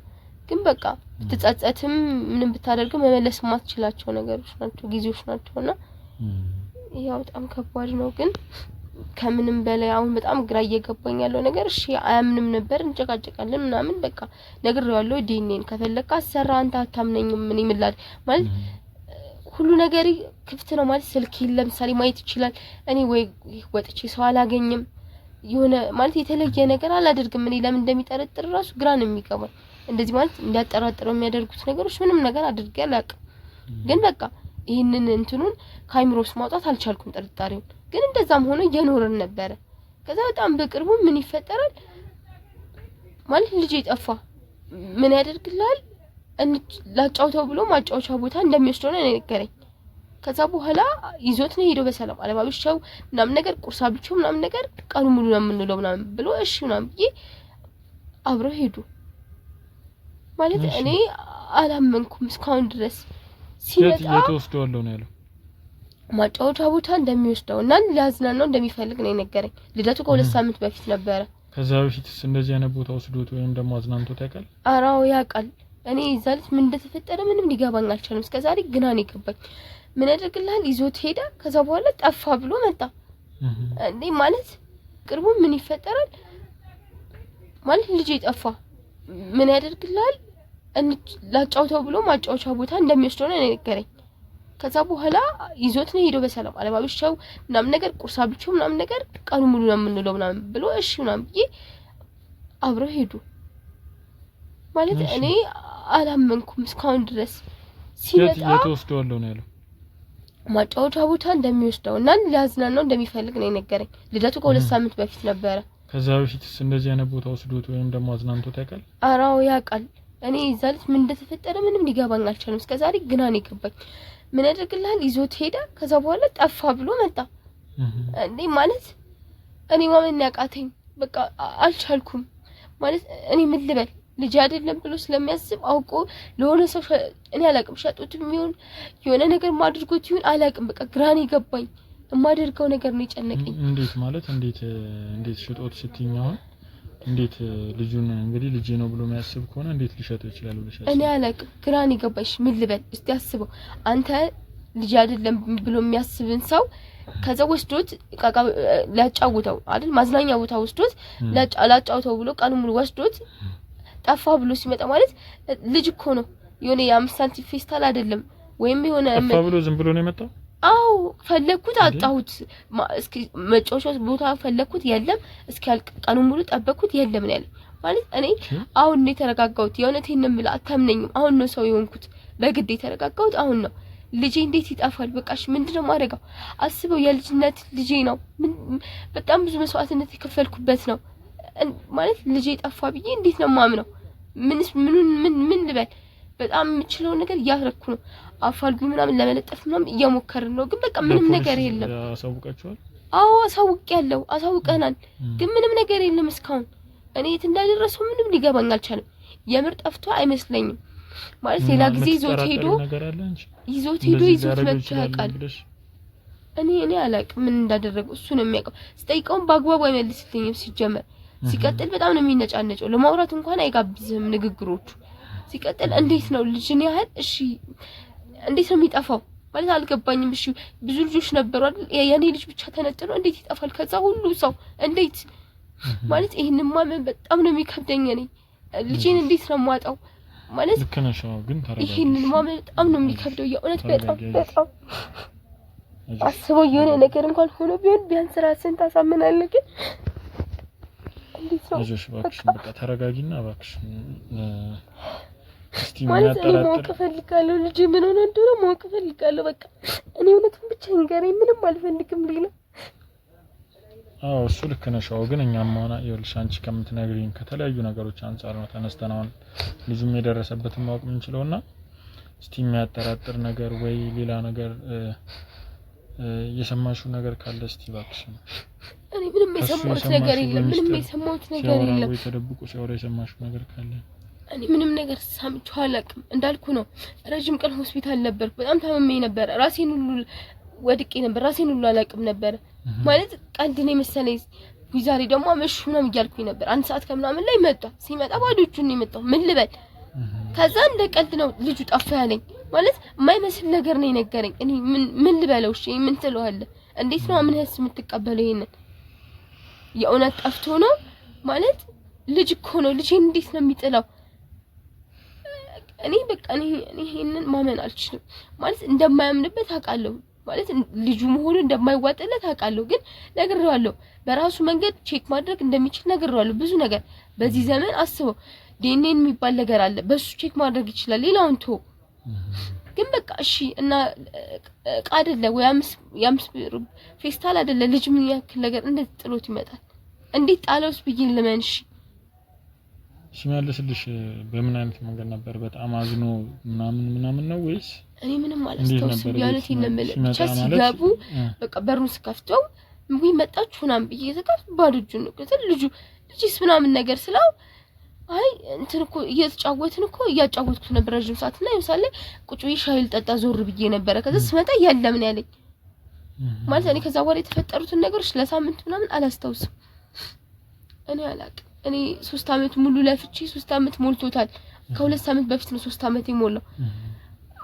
ግን በቃ ብትጸጸትም ምንም ብታደርግም መመለስ ማትችላቸው ነገሮች ናቸው ጊዜዎች ናቸውና ያው በጣም ከባድ ነው ግን ከምንም በላይ አሁን በጣም ግራ እየገባኝ ያለው ነገር እሺ አያምንም ነበር እንጨቃጨቃለን ምናምን በቃ ነግሬዋለሁ ዲኤንኤን ከፈለካ አሰራ አንተ አታምነኝም ምን ይምላል ማለት ሁሉ ነገር ክፍት ነው ማለት ስልክ ለምሳሌ ማየት ይችላል እኔ ወይ ወጥቼ ሰው አላገኝም የሆነ ማለት የተለየ ነገር አላደርግም እኔ ለምን እንደሚጠረጥር ራሱ ግራ ነው የሚገባው እንደዚህ ማለት እንዲያጠራጥረው የሚያደርጉት ነገሮች ምንም ነገር አድርጌ አላውቅም ግን በቃ ይሄንን እንትኑን ካይምሮስ ማውጣት አልቻልኩም ጥርጣሬው ግን እንደዛም ሆኖ እየኖርን ነበር ከዛ በጣም በቅርቡ ምን ይፈጠራል ማለት ልጅ ይጠፋ ምን ያደርግላል ላጫውተው ብሎ ማጫወቻ ቦታ እንደሚወስደው ነው ነገረኝ ከዛ በኋላ ይዞት ነው ሄዶ በሰላም አለባብሽው ምናምን ነገር ቁርስ አብልቼው ምናምን ነገር ቀኑ ሙሉ ነው የምንለው ምናምን ብሎ እሺ ምናምን ብዬ አብረው ሄዱ ማለት እኔ አላመንኩም እስካሁን ድረስ ሲመጣ የተወስደው ነው ያለው ማጫወቻ ቦታ እንደሚወስደውና ሊያዝናናው እንደሚፈልግ ነው ነገረኝ ልደቱ ከሁለት ሳምንት በፊት ነበር ከዛ በፊትስ እንደዚህ አይነት ቦታ ወስዶት ወይም ደግሞ አዝናንቶት ያውቃል አራው ያውቃል እኔ ይዛልት ምን እንደተፈጠረ ምንም ሊገባኝ አልቻለም እስከዛሬ ግና ነው ይገባኝ ምን ያደርግልሃል ይዞት ሄደ ከዛ በኋላ ጠፋ ብሎ መጣ እንዴ ማለት ቅርቡ ምን ይፈጠራል ማለት ልጅ ይጠፋ ምን ያደርግልሃል ላጫውተው ብሎ ማጫወቻ ቦታ እንደሚወስደው ነው ነገረኝ ከዛ በኋላ ይዞት ነው ሄዶ በሰላም አለባብሽው ምናምን ነገር ቁርስ አብልቼው ምናምን ነገር ቀኑ ሙሉ ነው የምንለው ምናምን ብሎ እሺ ምናምን ብዬ አብረው ሄዱ ማለት እኔ አላመንኩም እስካሁን ድረስ ሲመጣ የተወስደው ነው ያለው ማጫወቻ ቦታ እንደሚወስደውና ሊያዝናናው እንደሚፈልግ ነው ነገረኝ ልደቱ ከሁለት ሳምንት በፊት ነበር ከዛ በፊትስ እንደዚህ አይነት ቦታ ወስዶት ወይም ደግሞ አዝናንቶት ያውቃል አራው ያውቃል እኔ ይዛልት ምን እንደተፈጠረ ምንም ሊገባኝ አልቻለም እስከዛሬ ግና ነው ይገባኝ ምን ያደርግልሃል ይዞት ሄደ ከዛ በኋላ ጠፋ ብሎ መጣ እንዴ ማለት እኔ ማመን ያቃተኝ በቃ አልቻልኩም ማለት እኔ ምን ልበል ልጅ አይደለም ብሎ ስለሚያስብ አውቆ ለሆነ ሰው እኔ አላቅም ሸጡትም ይሁን የሆነ ነገር ማድርጎት ይሁን አላቅም በቃ ግራን ይገባኝ የማደርገው ነገር ነው የጨነቀኝ እንዴት ማለት እንዴት ሸጦት ስትኛው እንዴት ልጁን እንግዲህ ልጅ ነው ብሎ የሚያስብ ከሆነ እንዴት ሊሸጠው ይችላል ብለሽ እኔ አላቅም ግራን ይገባሽ ምን ልበል እስቲ አስበው አንተ ልጅ አይደለም ብሎ የሚያስብን ሰው ከዛ ወስዶት ቃቃ ላጫውተው አይደል ማዝናኛ ቦታ ወስዶት ላጫውተው ብሎ ቀኑ ሙሉ ወስዶት ጠፋ ብሎ ሲመጣ ማለት ልጅ እኮ ነው የሆነ የ5 ሳንቲም ፌስታል አይደለም ወይም የሆነ ጠፋ ብሎ ዝም ብሎ ነው የመጣው አው ፈለኩት አጣሁት እስኪ መጫወቻ ቦታ ፈለኩት የለም እስኪ ቀኑን ሙሉ ጠበኩት የለም ነው ያለ ማለት እኔ አሁን ነው የተረጋጋሁት የእውነቴን ነው የምልህ አታምነኝም አሁን ነው ሰው የሆንኩት በግድ የተረጋጋሁት አሁን ነው ልጄ እንዴት ይጣፋል በቃሽ ምንድነው ማድረጋው አስበው የልጅነት ልጄ ነው በጣም ብዙ መስዋዕትነት የከፈልኩበት ነው ማለት ልጄ ጠፋ ብዬ እንዴት ነው ማምነው ምን ልበል በጣም የምችለው ነገር ያረኩ ነው አፋልጉ ምናምን ለመለጠፍ ምናምን እየሞከርን ነው ግን በቃ ምንም ነገር የለም አሳውቃችኋል አዎ አሳውቀናል ግን ምንም ነገር የለም እስካሁን እኔ የት እንዳደረሰው ምንም ሊገባኝ አልቻለም የምር ጠፍቶ አይመስለኝም ማለት ሌላ ጊዜ ይዞት ሄዶ መጥቶ ያውቃል እኔ አላቅም ምን እንዳደረገው እሱ ነው የሚያውቀው ስጠይቀው በአግባቡ አይመልስልኝም ሲጀመር ሲቀጥል በጣም ነው የሚነጫነጨው ለማውራት እንኳን አይጋብዝም ንግግሮቹ ሲቀጥል እንዴት ነው ልጅን ያህል እሺ እንዴት ነው የሚጠፋው ማለት አልገባኝም እሺ ብዙ ልጆች ነበሩ አይደል የኔ ልጅ ብቻ ተነጥሎ እንዴት ይጠፋል ከዛ ሁሉ ሰው እንዴት ማለት ይሄንን ማመን በጣም ነው የሚከብደኝ እኔ ልጄን እንዴት ነው ማጣው ማለት ልከነሻው ግን ታረጋግጥ ይሄንን ማመን በጣም ነው የሚከብደው የእውነት በጣም አስበው የሆነ ነገር እንኳን ሆኖ ቢያንስ ራስን ታሳምናለህ ግን እንዴት ነው ልጅሽ እባክሽ በቃ ተረጋጊና እባክሽ እስቲ ማለት እኔ ማወቅ እፈልጋለሁ ልጄ ምን ሆነ እንደሆነ ማወቅ እፈልጋለሁ በቃ እኔ እውነቱን ብቻ ንገረኝ ምንም አልፈልግም ሌላ አዎ እሱ ልክ ነሽ ግን እኛም ሆነ ይኸውልሽ አንቺ ከምትነግሪኝ ከተለያዩ ነገሮች አንፃር ነው ተነስተናውን ልጅም የደረሰበትን ማወቅ የምንችለውና እስቲ የሚያጠራጥር ነገር ወይ ሌላ ነገር የሰማሽው ነገር ካለ እስቲ እባክሽ እኔ ምንም የሰማሁት ነገር የለም ወይ ተደብቆ ሲያወራ የሰማሽው ነገር ካለ እኔ ምንም ነገር ሰምቼው አላውቅም እንዳልኩ ነው ረጅም ቀን ሆስፒታል ነበርኩ በጣም ታመሜ ነበር ራሴን ሁሉ ወድቄ ነበር ራሴን ሁሉ አላውቅም ነበር ማለት ቀልድ ነው መሰለኝ ዛሬ ደግሞ አመሽ ምናምን እያልኩኝ ነበር አንድ ሰዓት ከምናምን ላይ መጣ ሲመጣ ባዶ እጁን ነው የመጣው ምን ልበል ከዛ እንደ ቀልድ ነው ልጁ ጠፋ ያለኝ ማለት የማይመስል ነገር ነው የነገረኝ እኔ ምን ልበለው እሺ ምን ትለዋለህ እንዴት ነው አምነህስ የምትቀበለው ይሄንን የእውነት ጠፍቶ ነው ማለት ልጅ እኮ ነው ልጄን እንዴት ነው የሚጥለው እኔ በቃ እኔ ይሄንን ማመን አልችልም ማለት እንደማያምንበት አውቃለሁ ማለት ልጁ መሆኑ እንደማይዋጥለት አውቃለሁ ግን ነግሬዋለሁ በራሱ መንገድ ቼክ ማድረግ እንደሚችል ነግሬዋለሁ ብዙ ነገር በዚህ ዘመን አስበው ዲኤንኤ የሚባል ነገር አለ በሱ ቼክ ማድረግ ይችላል ሌላውን ተው ግን በቃ እሺ እና ቃደለ ወይ ያምስ ፌስታል አይደለ ልጅ ምን ያክል ነገር እንዴት ጥሎት ይመጣል እንዴት ጣለውስ ብዬ ለማንሽ ሲመልስልሽ በምን አይነት መንገድ ነበር በጣም አዝኖ ምናምን ነው ወይስ እኔ ምንም አላስተውስም ያሉት ይነመለ ብቻ ሲጋቡ በቃ በሩን ስከፍተው ወይ መጣችሁናም ብዬ ዘጋት ባዶ እጁን ነው ከዛ ልጅስ ምናምን ነገር ስላው አይ እንትን እኮ እያጫወትኩት ነበር ረጅም ሰዓት እና ይምሳሌ ቁጭ ብዬ ሻይ ልጠጣ ዞር ብዬ ነበር ከዛ ስመጣ ያለም ነው ያለኝ ማለት እኔ ከዛ በኋላ የተፈጠሩትን ነገሮች ለሳምንት ምናምን አላስተውስም እኔ አላውቅም እኔ 3 አመት ሙሉ ለፍቼ 3 አመት ሞልቶታል ከ2 ሳምንት በፊት ነው 3 አመት የሞላው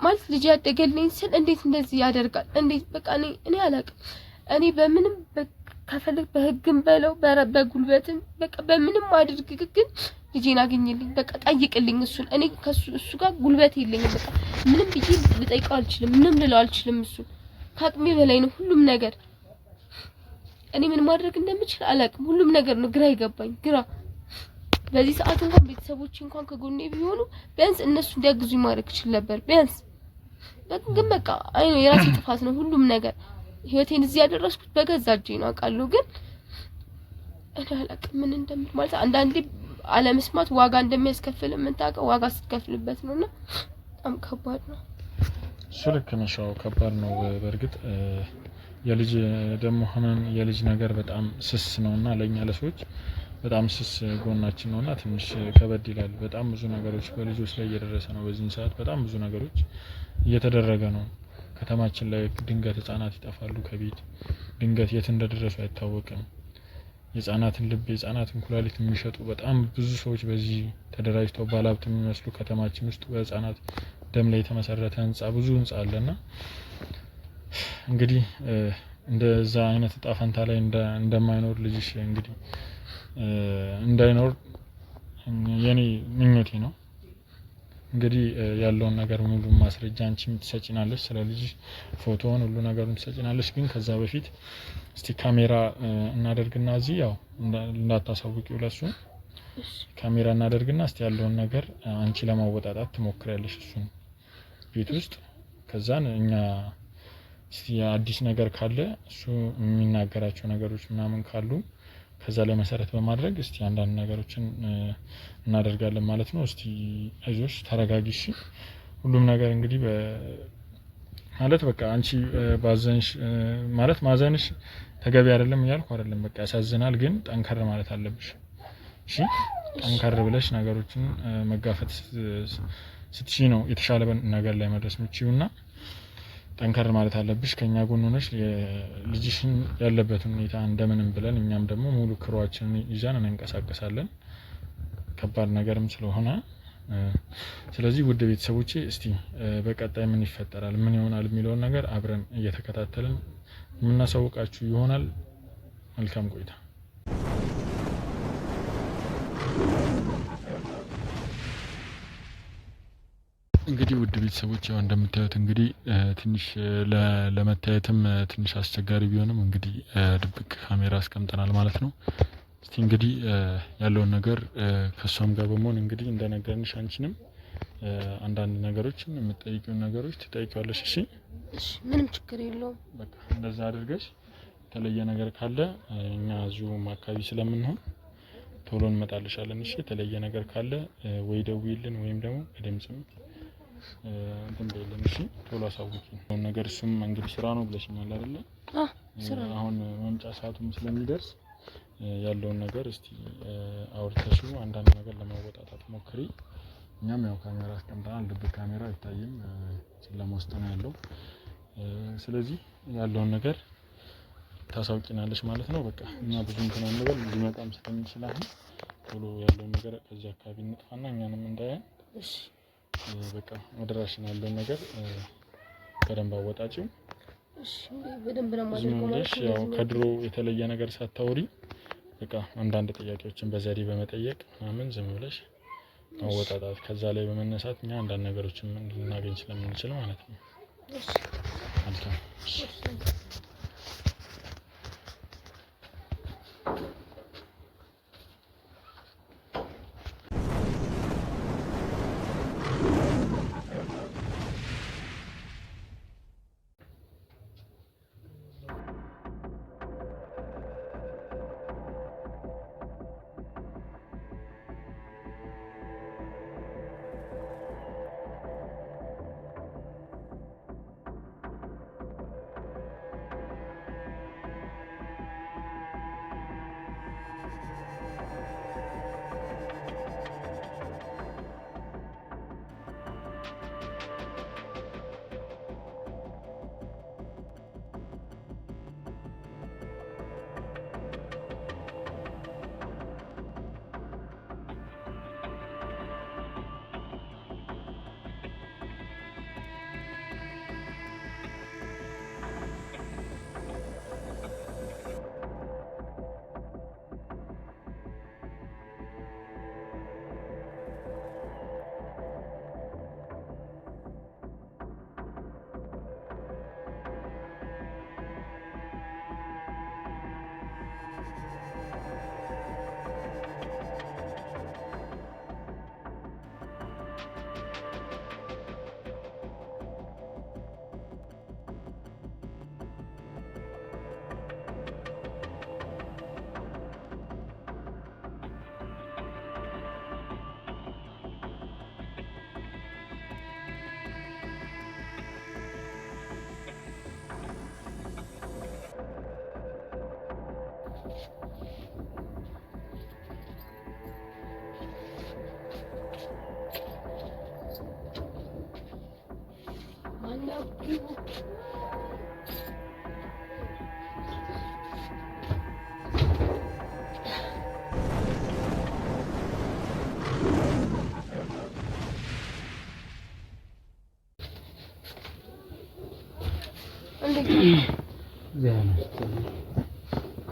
ማለት ልጅ ያደገልኝ ስል እንዴት እንደዚህ ያደርጋል እንዴት በቃ እኔ አላውቅም እኔ በምንም ከፈልክ በህግም በለው በጉልበትም በቃ በምንም አድርግ ግን ልጄን አገኝልኝ በቃ ጠይቅልኝ እሱን እኔ እሱ ጋር ጉልበት የለኝም በቃ ምንም ብዬ ልጠይቀው አልችልም ምንም ልለው አልችልም እሱ ከአቅሜ በላይ ነው ሁሉም ነገር እኔ ምን ማድረግ እንደምችል አላውቅም ሁሉም ነገር ነው ግራ ይገባኝ ግራ በዚህ ሰዓት እንኳን ቤተሰቦች እንኳን ከጎኔ ቢሆኑ ቢያንስ እነሱ እንዲያግዙኝ ማድረግ ይችል ነበር ቢያንስ ግን በቃ አይኖ የራሴ ጥፋት ነው ሁሉም ነገር ህይወቴን እዚህ ያደረስኩት በገዛ እጄ ነው አውቃለሁ ግን እኔ አላውቅም ምን እንደምል ማለት አንዳንዴ አለመስማት ዋጋ እንደሚያስከፍል የምታውቀው ዋጋ ስትከፍልበት ነውና በጣም ከባድ ነው ስልክ ነሻው ከባድ ነው በርግጥ የልጅ ደግሞ ህመም የልጅ ነገር በጣም ስስ ነውና ለኛ ለሰዎች በጣም ስስ ጎናችን ነውና ትንሽ ከበድ ይላል በጣም ብዙ ነገሮች በልጆች ላይ እየደረሰ ነው በዚህ ሰዓት በጣም ብዙ ነገሮች እየተደረገ ነው ከተማችን ላይ ድንገት ህፃናት ይጠፋሉ ከቤት ድንገት የት እንደደረሱ አይታወቅም የህፃናትን ልብ የህፃናትን ኩላሊት የሚሸጡ በጣም ብዙ ሰዎች በዚህ ተደራጅተው ባለሀብት የሚመስሉ ከተማችን ውስጥ በህፃናት ደም ላይ የተመሰረተ ህንጻ ብዙ ህንጻ አለና እንግዲህ እንደዛ አይነት ጣፋንታ ላይ እንደማይኖር ልጅሽ እንግዲህ እንዳይኖር የኔ ምኞቴ ነው። እንግዲህ ያለውን ነገር ሙሉ ማስረጃ አንቺም ትሰጪናለሽ፣ ስለዚህ ፎቶውን ሁሉ ነገሩን ትሰጪናለሽ። ግን ከዛ በፊት እስቲ ካሜራ እናደርግና እዚህ ያው እንዳታሳውቂው ለሱ ካሜራ እናደርግና እስቲ ያለውን ነገር አንቺ ለማወጣጣት ትሞክሪያለሽ እሱን ቤት ውስጥ። ከዛን እኛ እስቲ አዲስ ነገር ካለ እሱ የሚናገራቸው ነገሮች ምናምን ካሉ ከዛ ላይ መሰረት በማድረግ እስቲ አንዳንድ ነገሮችን እናደርጋለን ማለት ነው። እስቲ አይዞሽ ተረጋጊሽ። ሁሉም ነገር እንግዲህ ማለት በቃ አንቺ ባዘንሽ ማለት ማዘንሽ ተገቢ አይደለም እያልኩ አይደለም። በቃ ያሳዝናል፣ ግን ጠንከር ማለት አለብሽ። እሺ ጠንከር ብለሽ ነገሮችን መጋፈጥ ስትሺ ነው የተሻለ ነገር ላይ መድረስ የምትችይውና ጠንከር ማለት አለብሽ። ከኛ ጎን ሆነሽ ልጅሽን ያለበትን ሁኔታ እንደምንም ብለን እኛም ደግሞ ሙሉ ክሯችንን ይዘን እንንቀሳቀሳለን። ከባድ ነገርም ስለሆነ ስለዚህ ውድ ቤተሰቦቼ እስቲ በቀጣይ ምን ይፈጠራል ምን ይሆናል የሚለውን ነገር አብረን እየተከታተልን የምናሳውቃችሁ ይሆናል። መልካም ቆይታ። እንግዲህ ውድ ቤተሰቦች ያው እንደምታዩት እንግዲህ ትንሽ ለመታየትም ትንሽ አስቸጋሪ ቢሆንም እንግዲህ ድብቅ ካሜራ አስቀምጠናል ማለት ነው። እስቲ እንግዲህ ያለውን ነገር ከሷም ጋር በመሆን እንግዲህ እንደነገርንሽ አንቺንም አንዳንድ ነገሮችን የምትጠይቂውን ነገሮች ትጠይቂዋለሽ። እሺ ምንም ችግር የለውም። በቃ እንደዛ አድርገሽ የተለየ ነገር ካለ እኛ እዚሁም አካባቢ ስለምንሆን ቶሎ እንመጣልሻለን። እሺ የተለየ ነገር ካለ ወይ ደውይልን ወይም ደግሞ በድምጽም እንትን በይልን። እሺ ቶሎ አሳውቂኝ ነገር። እሱም እንግዲህ ስራ ነው ብለሽኛል አይደለ? ስራ አሁን መምጫ ሰዓቱም ስለሚደርስ ያለውን ነገር እስቲ አውርተሽው አንዳንድ ነገር ለማወጣጣት ሞክሪ። እኛም ያው ካሜራ አስቀምጠናል። ድብቅ ካሜራ አይታይም፣ ጨለማ ውስጥ ነው ያለው። ስለዚህ ያለውን ነገር ታሳውቂናለሽ ማለት ነው። በቃ እኛ ብዙ እንትን አንበል፣ ሊመጣም ስለሚችል አሁን ቶሎ ያለውን ነገር ከዚህ አካባቢ እንጥፋና እኛንም እንዳያን። እሺ በቃ ወደራሽን ያለውን ነገር በደንብ አወጣጪው። እሺ በደንብ ነው ማለት ነው። ያው ከድሮ የተለየ ነገር ሳታወሪ በቃ አንዳንድ ጥያቄዎችን በዘዴ በመጠየቅ ምናምን ዝም ብለሽ ማወጣጣት፣ ከዛ ላይ በመነሳት እኛ አንዳንድ ነገሮችን ልናገኝ ስለምንችል ማለት ነው። እሺ መልካም።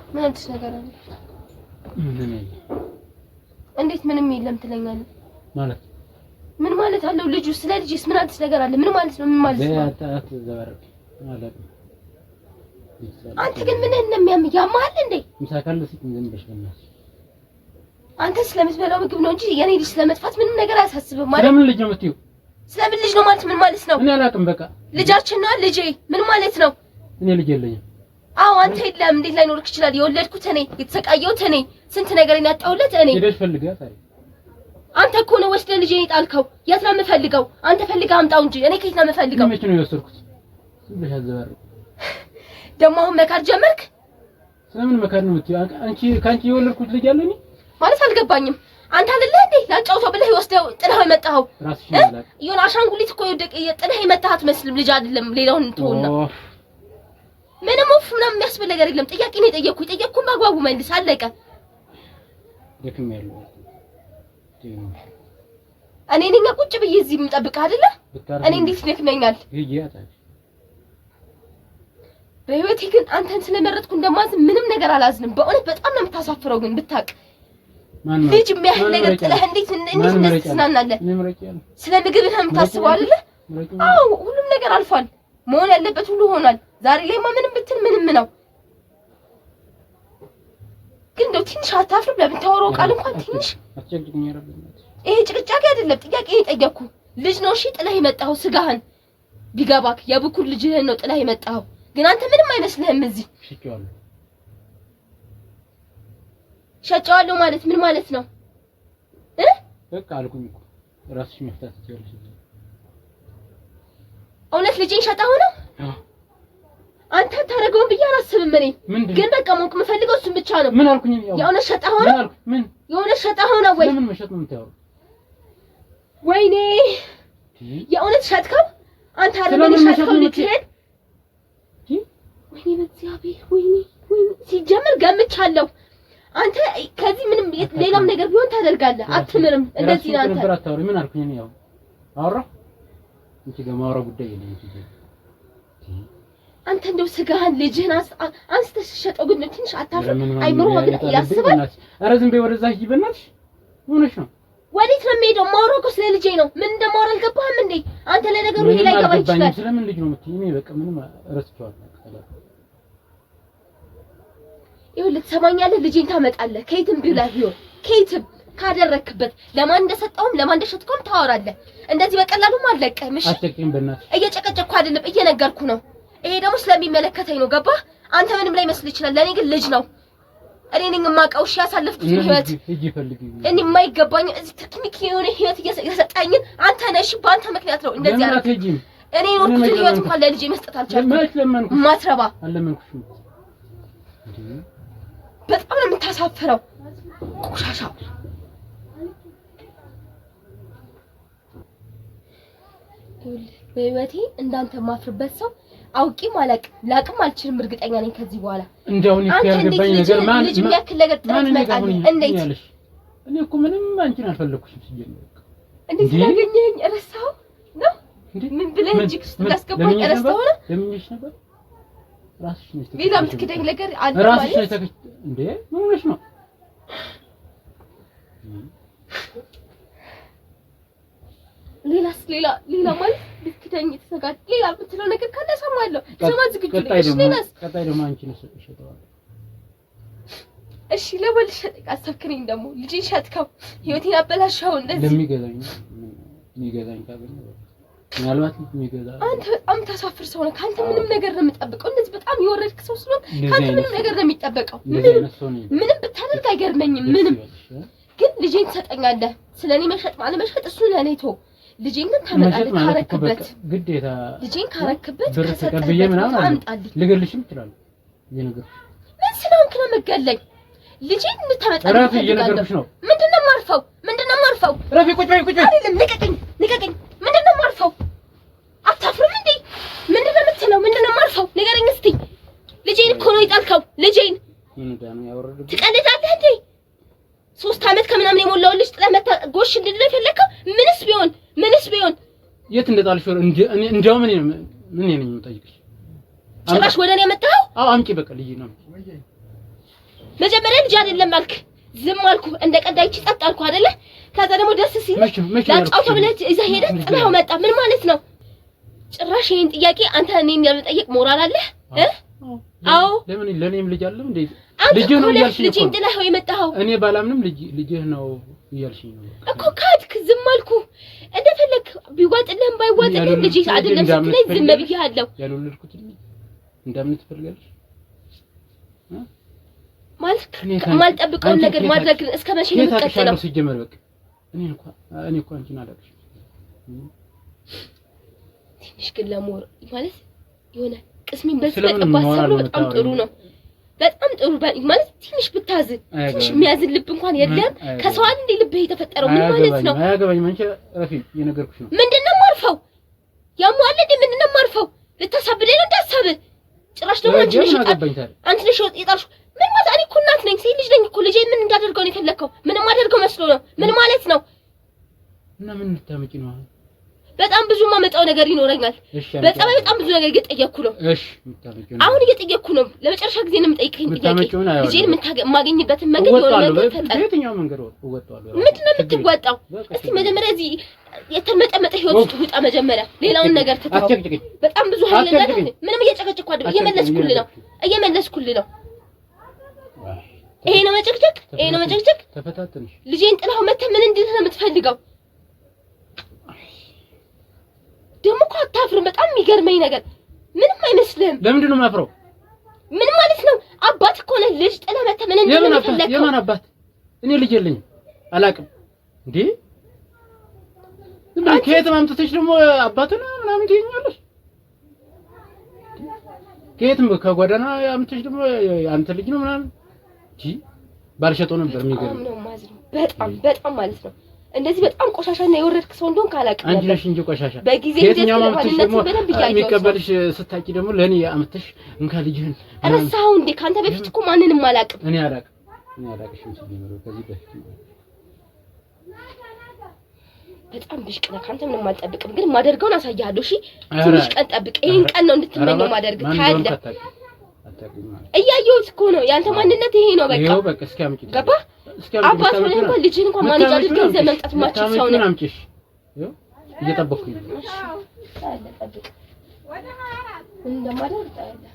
ምን አዲስ ነገር አለ? እንዴት ምንም የለም ትለኛለህ? ማለት ምን ማለት አለው? ልጁ ስለ ልጅስ ምን አዲስ ነገር አለ? ምን ማለት ነው? ምን ማለት ነው? ዘበረክ ማለት አንተ ግን ምን እንደሚያም ያማል እንዴ? ምሳካል ለሲት ምን በሽበናስ አንተ ስለምትበላው ምግብ ነው እንጂ የኔ ልጅ ስለመጥፋት ምንም ነገር አያሳስብም ማለት። ስለምን ልጅ ነው የምትይው? ስለምን ልጅ ነው ማለት ምን ማለት ነው? እኔ አላውቅም። በቃ ልጃችን ነው ልጄ ምን ማለት ነው? እኔ ልጅ የለኝም። አዎ አንተ የለም። እንዴት ላይኖርክ ይችላል? የወለድኩት እኔ፣ የተሰቃየሁት እኔ፣ ስንት ነገር ያጣሁለት እኔ። ሄደሽ ፈልጊያት አይደል? አንተ እኮ ነው ወስደህ ልጄን የጣልከው። የት ነው የምፈልገው? አንተ ፈልገህ አምጣው እንጂ እኔ ከየት ነው የምፈልገው? መቼ ነው የወሰድኩት? ስለሽ አዘባሪ ደግሞ አሁን መካድ ጀመርክ? ስለምን መካድ ነው የምትይው? አንቺ ካንቺ የወለድኩት ልጅ አለ እኔ ማለት አልገባኝም። አንተ አይደለህ እንዴ ላጫውተው ብለህ ወስደው ጥለኸው የመጣኸው? ራስሽ ነው ያላቅ ይሁን አሻንጉሊት እኮ ጥለህ የመጣሃት መስልም ልጅ አይደለም። ሌላውን ተውና ምንም ወፍ ምናምን የሚያስብል ነገር የለም። ጥያቄ ነው የጠየቅኩኝ በአግባቡ መልስ። አለቀ። ደክም ያለው እኔ ነኝ ቁጭ ብዬ እዚህ የምጠብቅህ አይደለ? እኔ እንዴት ደክመኛል? በህይወቴ ግን አንተን ስለመረጥኩ እንደማዝን ምንም ነገር አላዝንም። በእውነት በጣም ነው የምታሳፍረው። ግን ብታውቅ ልጅ የሚያህል ነገር ጥለህ እንዴት እንደዚህ ትዝናናለህ? ስለ ምግብህ ነው የምታስበው አይደለ? አዎ ሁሉም ነገር አልፏል። መሆን ያለበት ሁሉ ሆኗል። ዛሬ ላይማ ምንም ብትል ምንም ነው። ግን እንደው ትንሽ አታፍርም? ለምታወራው ቃል እንኳን ትንሽ አትጨቅጭቅኝ። ያረብኝ ይሄ ጭቅጫቄ አይደለም፣ ጥያቄ የጠየቅኩ ልጅ ነው። እሺ ጥለህ የመጣኸው ስጋህን ቢገባክ የብኩር ልጅህን ነው ጥለህ የመጣኸው። ግን አንተ ምንም አይመስልህም። እዚህ ሸጨዋለሁ ማለት ምን ማለት ነው? በቃ አልኩኝ እኮ ራስሽ መፍታት ትችያለሽ። እውነት ልጄን ሸጣኸው ነው? አንተ ታረገውን ብዬ አላስብም። እኔ ግን በቃ ሞቅ የምፈልገው እሱን ብቻ ነው። ምን አልኩኝ? የእውነት ሸጣኸው ነው? ምን የእውነት ሸጣኸው ነው ወይ? ለምን መሸጥ ነው የምታወራው? ወይኔ የእውነት ሸጥከው? አንተ አይደለም ሸጥከው ልትሄድ? ወይኔ በእግዚአብሔር ወይኔ ሲጀምር ገምቻለሁ። አንተ ከዚህ ምንም ሌላም ነገር ቢሆን ታደርጋለህ። አትምርም። እንደዚህ ነው አንተ። ምን አልኩኝ? እኔ ያው አወራ እንጂ ገማውራ ጉዳይ የለም እንጂ አንተ እንደው ስጋህን ልጅህን አንስተህ ሸጠው ግን ትንሽ አታፍርም? አይምሮ ያስባል። ኧረ ዝም በይ ወደዛ ሂጂ በእናትሽ። ሆነሽ ነው? ወዴት ነው የምሄደው? ማውራው እኮ ስለ ልጄ ነው። ምን እንደማወራ አልገባህም እንዴ? አንተ ለነገሩ ይሄ ላይ ገባ ይችላል። ስለምን ልጅ ነው የምትይኝ? እኔ በቃ ምንም እረስቸዋለሁ። ይኸውልህ ትሰማኛለህ? ልጄን ታመጣለህ ከየትም ቢላ ቢሆን ከየትም ካደረክበት ለማን እንደሰጠውም ለማን እንደሸጥከውም ታወራለህ። እንደዚህ በቀላሉም አልለቀህም። እሺ አትጨቅጭኝ በእናትሽ። እየጨቀጨቅኩ አይደለም እየነገርኩ ነው። ይሄ ደግሞ ስለሚመለከተኝ ነው። ገባህ? አንተ ምንም ላይ መስል ይችላል። ለኔ ግን ልጅ ነው። እኔ ነኝ የማውቀው። እሺ ያሳለፍኩት ህይወት እኔ የማይገባኝ እዚህ ቴክኒክ የሆነ ህይወት እየሰጠኝ አንተ ነሽ። በአንተ ምክንያት ነው እንደዚህ ያለው። እኔ ወርኩት ህይወት እንኳን ለልጄ መስጠት አልቻልኩም። ማትረባ አለመንኩሽ። በጣም ነው የምታሳፍረው። ቆሻሻ በህይወቴ እንዳንተ ማፍርበት ሰው አውቂም ላቅም አልችልም። እርግጠኛ ነኝ ከዚህ በኋላ እንደውን ያልገባኝ ነገር ማን ልጅ የሚያክል ነገር ጥረት መጣልኝ። እንዴት እኔ እኮ ምንም አንቺን አልፈለኩሽም ሲጀምር እንዴት ያገኘኝ ረሳው ነው? ምን ብለህ እጅ ውስጥ እንዳስገባኝ ረሳው ነው? ለምንሽ ነበር? ራስሽ ነሽ ሌላ ምትክደኝ ነገር አለ ማለት ራስሽ ነሽ ተከሽ እንዴ? ምን ሆነሽ ነው? ሌላ ማለት ልትክደኝ ተሰጋት ሌላ የምትለው ነገር ካለ ሰማለሁ። ሰማ ዝግጁ ነኝ። ቀጣይ ደግሞ አንቺ ነሽ ሸጠዋል። እሺ ለወልሽ ሸጠቅ አሰብከኝ። ደግሞ ልጄን ሸጥከው ህይወቴን አበላሽኸው። እንደዚህ ለሚገዛኝ ካገኘ ምናልባት የሚገዛ አንተ በጣም ታሳፍር ሰው ነህ። ካንተ ምንም ነገር ነው የምጠብቀው። እንደዚህ በጣም የወረድክ ሰው ስለሆንክ ካንተ ምንም ነገር ነው የሚጠበቀው። ምንም ብታደርግ አይገርመኝም። ምንም ግን ልጄን ትሰጠኛለህ። ስለኔ መሸጥ ማለት መሸጥ እሱ ለኔ ተው። ልጄን ግን ታመጣለህ ካረክበት ግዴታ ልጄን ካረክበት ብር ተቀብዬ ምናምን አምጣልኝ። ልገልሽም ይችላል። ይነገር ምን ስለሆንክ ነው የምትገለኝ? ልጄን የምታመጣልኝ ራፊ እየነገርኩሽ ነው። ምንድነው የማርፈው? ራፊ ቁጭ በይ አይደለም ንቀቀኝ። ምንድነው የማርፈው? አታፍርም እንዴ? ምንድነው የምትለው? ምንድነው የማርፈው? ንገረኝ እስቲ። ልጄን እኮ ነው የጣልከው። ልጄን ምን ዳኑ ያወረደ ትቀልዳለህ እንዴ? 3 አመት ከምናምን የሞላው ልጅ ጥለህ መታ ጎሽ እንድልህ የፈለከው? ምንስ ቢሆን የት እንደጣልሽው እንደው ምን ነኝ የምጠይቅሽ? ጭራሽ ወደ እኔ መጣው? አዎ አምጪ በቃ ልጅ ነው። መጀመሪያ ልጅ አይደለም አልክ። ዝም አልኩ እንደ ቀዳይቺ ጸጥ አልኩ አይደለ ከዛ ደግሞ ደስ ሲል ላጫውተው ብለህ እዛ ሄደህ ጥላው መጣ ምን ማለት ነው ጭራሽ ይሄን ጥያቄ አንተ እኔን ያልጠየቅ ሞራል አለ አዎ ለምን ለኔም ልጅ አለ እንዴ ልጅ ነው ያልሽኝ ልጅ ጥላው የመጣው እኔ ባላምንም ልጅህ ነው ያልሽኝ ነው እኮ ካድክ ዝም አልኩ እንደፈለክ ቢዋጥልህም ባይዋጥልህም ልጅ አይደለም ስትለኝ ዝም ብዬሃለሁ ያልወለድኩት እንደምን ትፈልጋለሽ ማለት ማልጠብቀው ነገር ማድረግ እስከ መቼ ነው የምትቀጥለው ሲጀመር በቃ እኔ እንኳን አንቺን አላውቅሽ ትንሽ ግን ለሞር ማለት የሆነ ቅስሚን በስተቀባስ ሰው በጣም ጥሩ ነው በጣም ጥሩ ማለት ትንሽ ብታዝ ትንሽ የሚያዝን ልብ እንኳን የለም ከሰው አንዴ ልብህ የተፈጠረው ምን ማለት ነው አያገባኝም አንቺ ረፊ የነገርኩሽ ነው ምንድነው ማርፈው ያሟለደ ምንድነው ማርፈው ልታሳብደኝ ነው እንዳሳብ ጭራሽ ደግሞ አንቺ ነሽ የጣልሽ ምን ማለት እኔ እኮ እናት ነኝ ሴት ልጅ ነኝ እኮ ልጄ ምን እንዳደርገው ነው የፈለከው ምንም አደርገው መስሎ ነው ምን ማለት ነው እና ምን ልታመጪ ነው በጣም ብዙ ማመጣው ነገር ይኖረኛል በጣም ብዙ ነገር እየጠየቅኩ ነው እሺ ምታመጪው አሁን እየጠየቅኩ ነው ለመጨረሻ ጊዜ ነው የምጠይቀኝ ጥያቄ ልጄን ማገኝበትን መንገድ ይወራል የትኛው መንገድ ወጣዋለሁ ምንድነው የምትወጣው እስቲ መጀመሪያ እዚህ የተመጠመጠ ህይወት ውስጥ ውጣ መጀመሪያ ሌላውን ነገር ትተው በጣም ብዙ ኃይል ነገር ምንም እየጨቀጨቅኩ አይደል እየመለስኩልህ ነው ይሄ ነው መጨቅጨቅ ተፈታተንሽ ልጄን ጥላው መተህ ምን እንድልህ ነው የምትፈልገው ደሞ እኮ አታፍርም በጣም የሚገርመኝ ነገር ምንም አይመስልህም ለምንድን ነው ማፍረው ምን ማለት ነው አባት እኮ ነህ ልጅ ጥለህ መተህ ምን እንድልህ ነው የፈለከው የማን አባት እኔ ልጅ የለኝም አላውቅም እንዴ ከየት ማምጥተሽ ደግሞ አባትና ምናምን ትይኛለሽ ከየትም ከጓዳና አምጥተሽ ደግሞ አንተ ልጅ ነው ምናምን እጂ ባልሸጦ ነበር የሚገርም በጣም ማለት ነው እንደዚህ በጣም ቆሻሻና የወረድክ ሰው እንደሆነ ካላቀ አንቺ ነሽ እንጂ ቆሻሻ በጊዜ እንደዚህ በደንብ ይያያው የሚቀበልሽ ስታቂ ደግሞ ለኔ አምጥተሽ እንካ ልጅህን ረሳው እንዴ ካንተ በፊት እኮ ማንንም አላቅም እኔ አላቅሽም ሲጀምር ከዚህ በፊት በጣም ብሽቅ ነህ ካንተ ምንም አልጠብቅም ግን ማደርገውን አሳያለሁ እሺ ትንሽ ቀን ጠብቅ ይሄን ቀን ነው እንድትመኘው ማደርግ ታያለህ እያየሁት እኮ ነው ያንተ ማንነት ይሄ ነው በቃ ይሄው በቃ እስኪ አምጪ ገባ አባት ሆነህ እንኳን ልጅህን እንኳን ማኔጅ አድርገህ ይዘህ መምጣት ማችል ሰው ነህ አምጪሽ ይሄው እየጠበቅኩኝ ነው ጠብቅ እንደማደርግ ታያለህ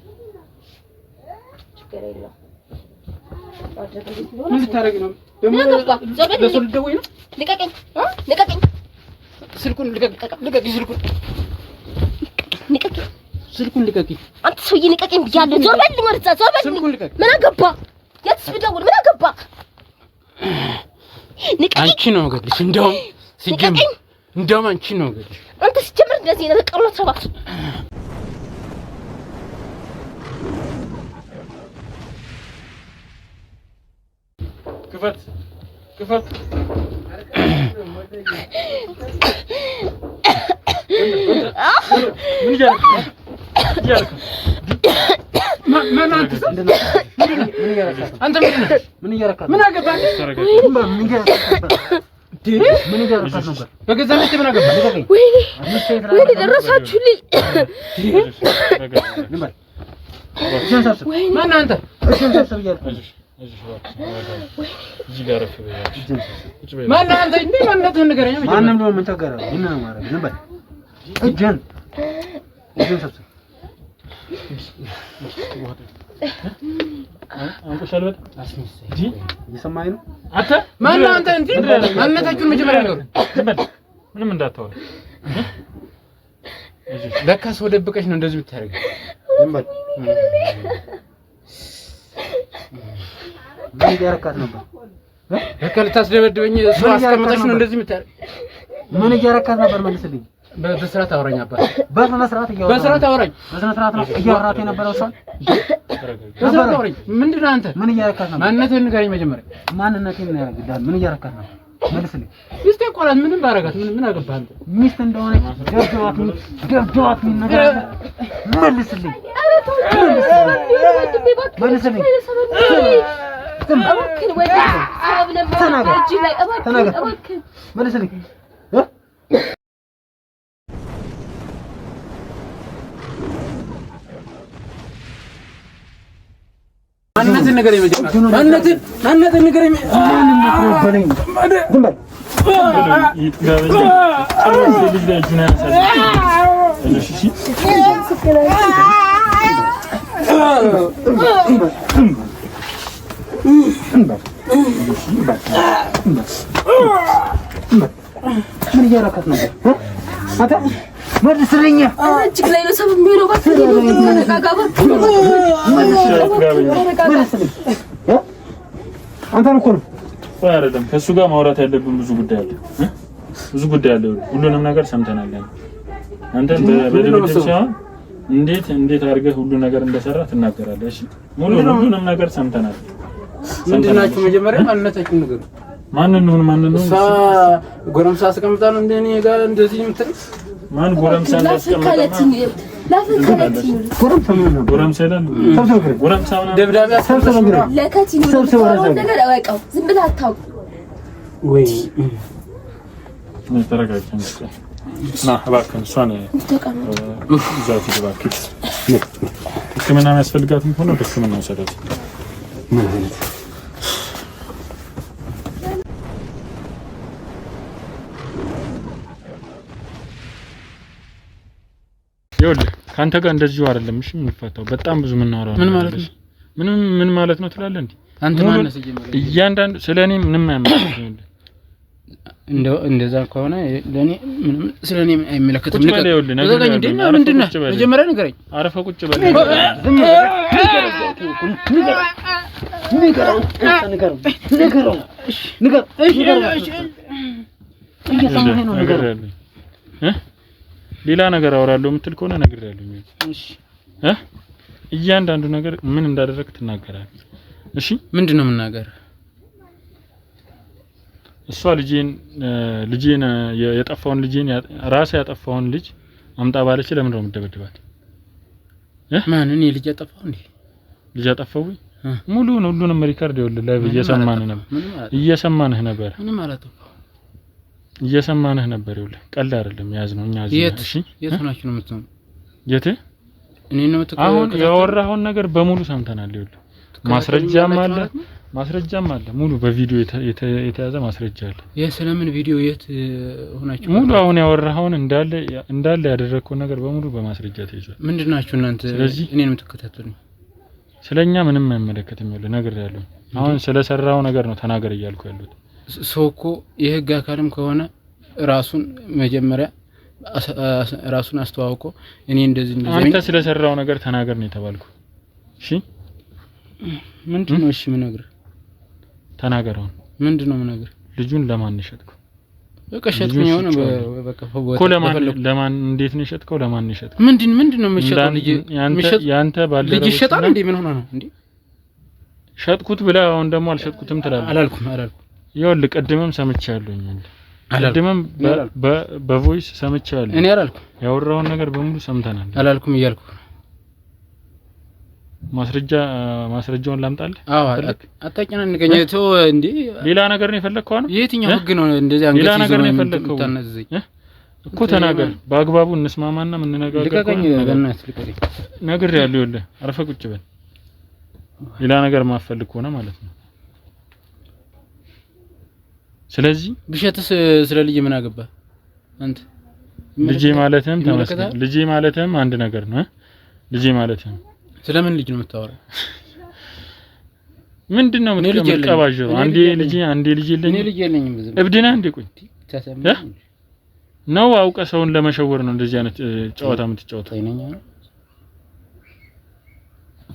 ችግር የለውም ምን ልታረጊ ነው ደግሞ ለሰው ልደውይ ነው ልቀቀኝ ስልኩን ልቀቂ ስልኩን ልቀቂ አንተ ሰውዬ ልቀቀኝ ብያለሁ ዞር በል ወርዛ ዞር በል ምን አገባ የትስ ብደውል ምን አገባ አንቺ ነው የምገድልሽ እንደውም አንቺ ነው የምገድልሽ አንተ ሲጀምር እንደዚህ ነው ቀርሎ ሰባት ክፈት ምን ይያልክ አንተ ምን እያረካት ምን አገባህ ምን እያረካት ነበር በገዛ ልጅ ምን አገባህ ወይኔ ደረሳችሁልኝ ማን አንተ እሺ እያልኩ እዚህ ጋር ማን አንተ እንዴ ማንነትህን ንገረኝ ማንንም ነው ምን ተገረው ምን ነው ማለት ዝም በል እጅን ሰብስብ አንቆሻል በጣም አስመሳይ እንጂ እየሰማኸኝ ነው አንተ ማን አንተ እንዴ ማንነታችሁን መጀመሪያ ነው ዝም በል ምንም እንዳታወራ ለካስ ወደብቀሽ ነው እንደዚህ የምታደርገው ዝም በል ምን እያረካት ነበር ለካ ልታስደበድበኝ እሱ አስቀምጠሽ ነው እንደዚህ የምታደርገው ምን እያረካት ነበር መልስልኝ በስርዓት አወራኝ አባ በስነ ስርዓት አወራኝ በስነ ስርዓት ነው እያወራት የነበረው ሰው በስርዓት አወራኝ ምንድነው አንተ ምን እያረካት ነበር ማንነትህን ንገረኝ መጀመሪያ ማንነቴን ነው ያረጋል ምን እያረካት ነበር መልስልኝ ሚስቴ ቆላት ምንም ባረጋት ምን አገባህ አንተ ሚስት እንደሆነ ደብደዋት ምን ነገር መልስልኝ መልስልኝ ተናገር መልስልኝ ማንነትን ነገር ይመጀመር ማንነትን ነገር ይመጀመር ምን እያረካት ነበር? አታ ወድስልኛ እጅግ ላይ ነው ሰበብ የሚሆነው አንተን እኮ ነው አይደለም ከሱ ጋር ማውራት ያለብን ብዙ ጉዳይ አለ ሁሉንም ነገር ሰምተናል አንተን በድብድብ ሳይሆን እንዴት አድርገህ ሁሉ ነገር እንደሰራ ትናገራለህ እሺ ሁሉንም ነገር ሰምተናል ምንድናችሁ መጀመሪያ ማንነታችሁን ንገሩ ማንነው ጎረምሳ አስቀምጣ ነው እንደኔ ጋር እንደዚህ የምትል ማን ጎረምሳ አስቀምጣ ጎረምሳ ይላል ጎረምሳ ደብዳቤ አስቀምጣ ለከቲኑ ነገር አወቀው ዝም ብለህ አታውቅ ወይ ተረጋግተን ና እባክህ እሷን እዛት እባክህ ሕክምና የሚያስፈልጋትም ሆነ ሕክምና ወሰዳት ምን አይነት ይኸውልህ ካንተ ጋር እንደዚሁ አይደለም እሺ የምንፈታው በጣም ብዙ የምናወራው ምን ማለት ነው ትላለህ እንዴ አንተ ማነስ እያንዳንዱ ስለኔ ምንም አይመለከትም እንደዛ ከሆነ ለኔ ምንም ስለኔ አይመለከትም ንገረኝ እንዴ ምንድነው መጀመሪያ ንገረኝ አረፈ ቁጭ በል ንገረኝ ሌላ ነገር አወራለሁ የምትል ከሆነ ነግሬያለሁ እሺ እያንዳንዱ ነገር ምን እንዳደረክ ትናገራለህ እሺ ምንድነው መናገር እሷ ልጄን የጠፋውን ልጄን ራሴ ያጠፋውን ልጅ አምጣ ባለች ለምን ነው የምትደበድባት ማን እኔ ልጅ ያጠፋው እንዴ ልጅ ያጠፋው ሙሉውን ሁሉንም ሪካርድ ይወልል ላይ እየሰማንህ ነበር ምን ማለት ነው እየሰማንህ ነበር ይኸውልህ ቀልድ አይደለም ያዝነው እኛ እሺ የት ሆናችሁ ነው የምትሆነው የት እኔ ነው አሁን ያወራኸውን ነገር በሙሉ ሰምተናል ይኸውልህ ማስረጃም አለ ሙሉ በቪዲዮ የተያዘ ማስረጃ አለ የሰለምን ቪዲዮ የት ሆናችሁ ሙሉ አሁን ያወራኸውን እንዳለ ያደረከው ነገር በሙሉ በማስረጃ ተይዟል ምንድናችሁ እናንተ እኔን የምትከታተሉኝ ስለኛ ምንም አይመለከትም ይኸውልህ ነገር ያለው አሁን ስለሰራው ነገር ነው ተናገር እያልኩ ያሉት ሶኮ የህግ አካልም ከሆነ ራሱን መጀመሪያ ራሱን አስተዋውቆ እኔ እንደዚህ አንተ ስለሰራው ነገር ተናገር ነው የተባልኩ እሺ ምንድነው እሺ ምን ነገር ተናገረው ምንድነው ምን ነገር ልጁን ለማን ይሸጥከው በቃ ሸጥኩኝ ሆነ በቃ ፎቶ ለማን እንዴት ነው የሸጥከው ለማን ነው የሸጥከው ምንድነው የምትሸጠው ልጅ ያንተ ባለ ልጅ ይሸጣል እንዴ ምን ሆነ ነው እንዴ ሸጥኩት ብላ አሁን ደግሞ አልሸጥኩትም ትላለህ አላልኩም ይኸውልህ ቀድመም ሰምቻለሁኝ ቀድመም በቮይስ ሰምቻለሁ እኔ አላልኩም ያወራውን ነገር በሙሉ ሰምተናል አላልኩም እያልኩ ማስረጃውን ላምጣልህ አዎ አታጨናንቀኝ ተው እንዴ ሌላ ነገር ነው የፈለከው ነው የትኛው ህግ ነው እንደዚህ አንገት ሌላ ነገር ነው የፈለከው እኮ ተናገር በአግባቡ እንስማማና ምን ነገር ነገር ያለው ይኸውልህ አረፈ ቁጭ በል ሌላ ነገር ማፈልክ ሆነ ማለት ነው ስለዚህ ብሸትስ ስለ ልጅ ምን አገባ አንተ ልጅ ማለትም አንድ ነገር ነው ልጅ ማለትም ስለምን ልጅ ነው የምታወራው ምንድነው የምትቀባዥረው አንዴ ልጅ የለኝም እኔ ልጅ የለኝም ብዙ እብድና እንዴ ቆይ ነው አውቀ ሰውን ለመሸወር ነው እንደዚህ አይነት ጨዋታ የምትጫወተው አይነኛ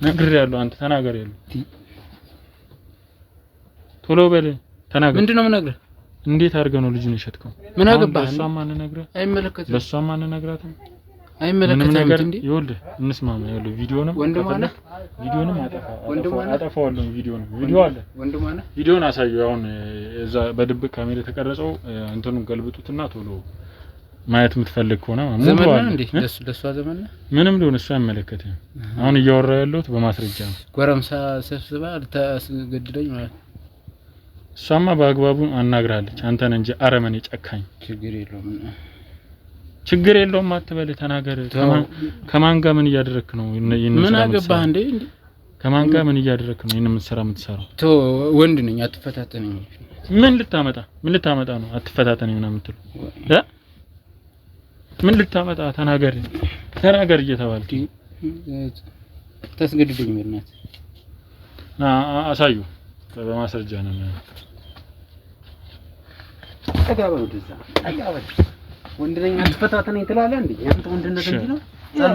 ነገር ያለው አንተ ተናገር ያለው ቶሎ በል ተናገር ምንድነው የምነግርህ እንዴት አድርገህ ነው ልጅን የሸጥከው ምን አገባህ ለሷም ማን ነግረህ አይመለከትም ለሷም ማን ነግራትም አይመለከትም እንዴ ይኸውልህ እንስማማ ይኸውልህ ቪዲዮንም አጠፋዋለሁ ቪዲዮ አለ ቪዲዮን አሳየው አሁን እዛ በድብቅ ካሜራ የተቀረጸው እንትኑን ገልብጡትና ቶሎ ማየት የምትፈልግ ከሆነ ሙሉ አለ እንዴ ለሷ ዘመን ምንም ሊሆን እሱ አይመለከትም አሁን እያወራ ያለሁት በማስረጃ ነው ጎረምሳ ሰብስባ ልታስገድደኝ ማለት እሷማ በአግባቡ አናግራለች አንተን እንጂ አረመኔ ጨካኝ ችግር የለውም አትበል ተናገር ከማን ጋር ምን እያደረክ ነው ምን አገባህ እንዴ ከማን ጋር ምን እያደረክ ነው? ይሄን የምትሰራው ቶ ወንድ ነኝ አትፈታተነኝ። ምን ልታመጣ ነው? አትፈታተነኝ ምናምን የምትለው ምን ልታመጣ? ተናገር እየተባልክ ታስገድደኝ በእናት አሳዩ። በማስረጃ ነው ተጋባው ደዛ አያወጥ ወንድ ነኝ አትፈታተነኝ ትላለህ እንዴ? ያንተ ወንድነት እንጂ ነው ዛል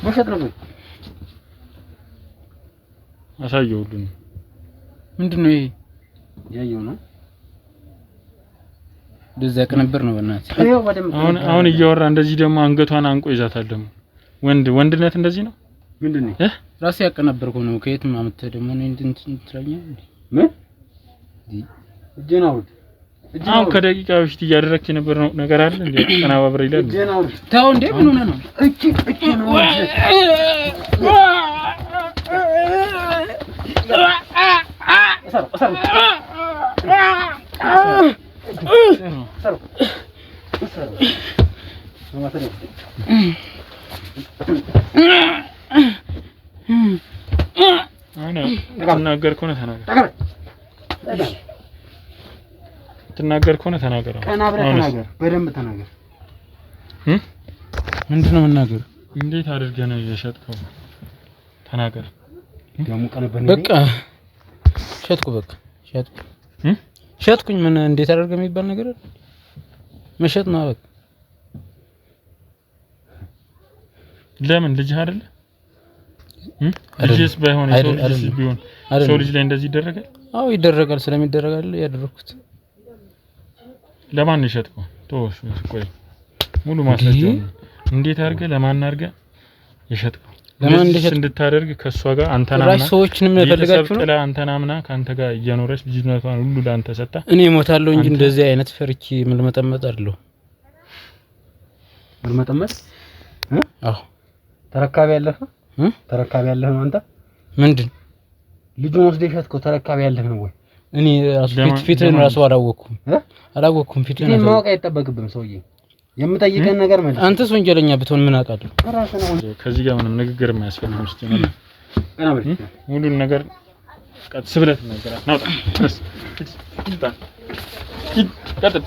መሸጥ ነው ወይ? አሳየው ሁሉን። ምንድነው ይሄ? ያየው ነው ደዛ ቅንብር ነው በእናት። አሁን እያወራ እንደዚህ ደግሞ አንገቷን አንቆ ይዛታል። ደግሞ ወንድነት እንደዚህ ነው። ምንድነው ራሴ ያቀናበርኩ ነው። ከየትም አመጣህ ደግሞ ነው እንትን ትራኛ ምን እጄናው አሁን ከደቂቃ በፊት እያደረክ የነበረው ነገር አለ እንዴ? ቀናባብረ ይላል። ታው እንዴ ምን ሆነ ነው? እቺ ነው ተናገር ከሆነ ተናገር። ቀና ብለህ ተናገር፣ በደንብ ተናገር። ምንድነው መናገር? እንዴት አድርገህ ነው የሸጥከው? ተናገር። ደሙ ቀነበነ በቃ ሸጥኩኝ። ምን እንዴት አደረገ የሚባል ነገር መሸጥ ነው በቃ። ለምን ልጅ አይደለ? ልጅስ ባይሆን ሰው ልጅ ላይ እንደዚህ ይደረጋል? አዎ ይደረጋል። ስለሚደረጋል ያደረኩት። ለማን ይሸጥከው? ተወሽ ቆይ ሙሉ ማስረጃ እንዴት አድርገህ ለማን አድርገህ የሸጥከው? ለማን እንድታደርግ ከሷ ጋር አንተናና ሰዎችንም ለፈልጋችሁ ነው። አንተናምና ካንተ ጋር እየኖረች ልጅነቷን ሁሉ ላንተ ሰጣ። እኔ እሞታለሁ እንጂ እንደዚህ አይነት ፈርኪ መልመጠመጥ አይደለም። መልመጠመጥ አዎ ተረካቢ ያለህ ነው አንተ። ምንድን ልጁን ወስደህ ሸጥከው? ተረካቢ ያለህ ነው ወይ? እኔ ፊትህን ራሱ አላወኩም። ፊትህን ማወቅ አይጠበቅብም ሰውዬ። የምጠይቀን ነገር ማለት አንተስ ወንጀለኛ ብትሆን ምን አውቃለሁ? ከዚህ ጋር ምንም ንግግር የማያስፈልግም። እስቲ ሙሉን ነገር ቀጥስ ብለህ ትናገራለህ። ናውጣ ድረስ ቀጥል።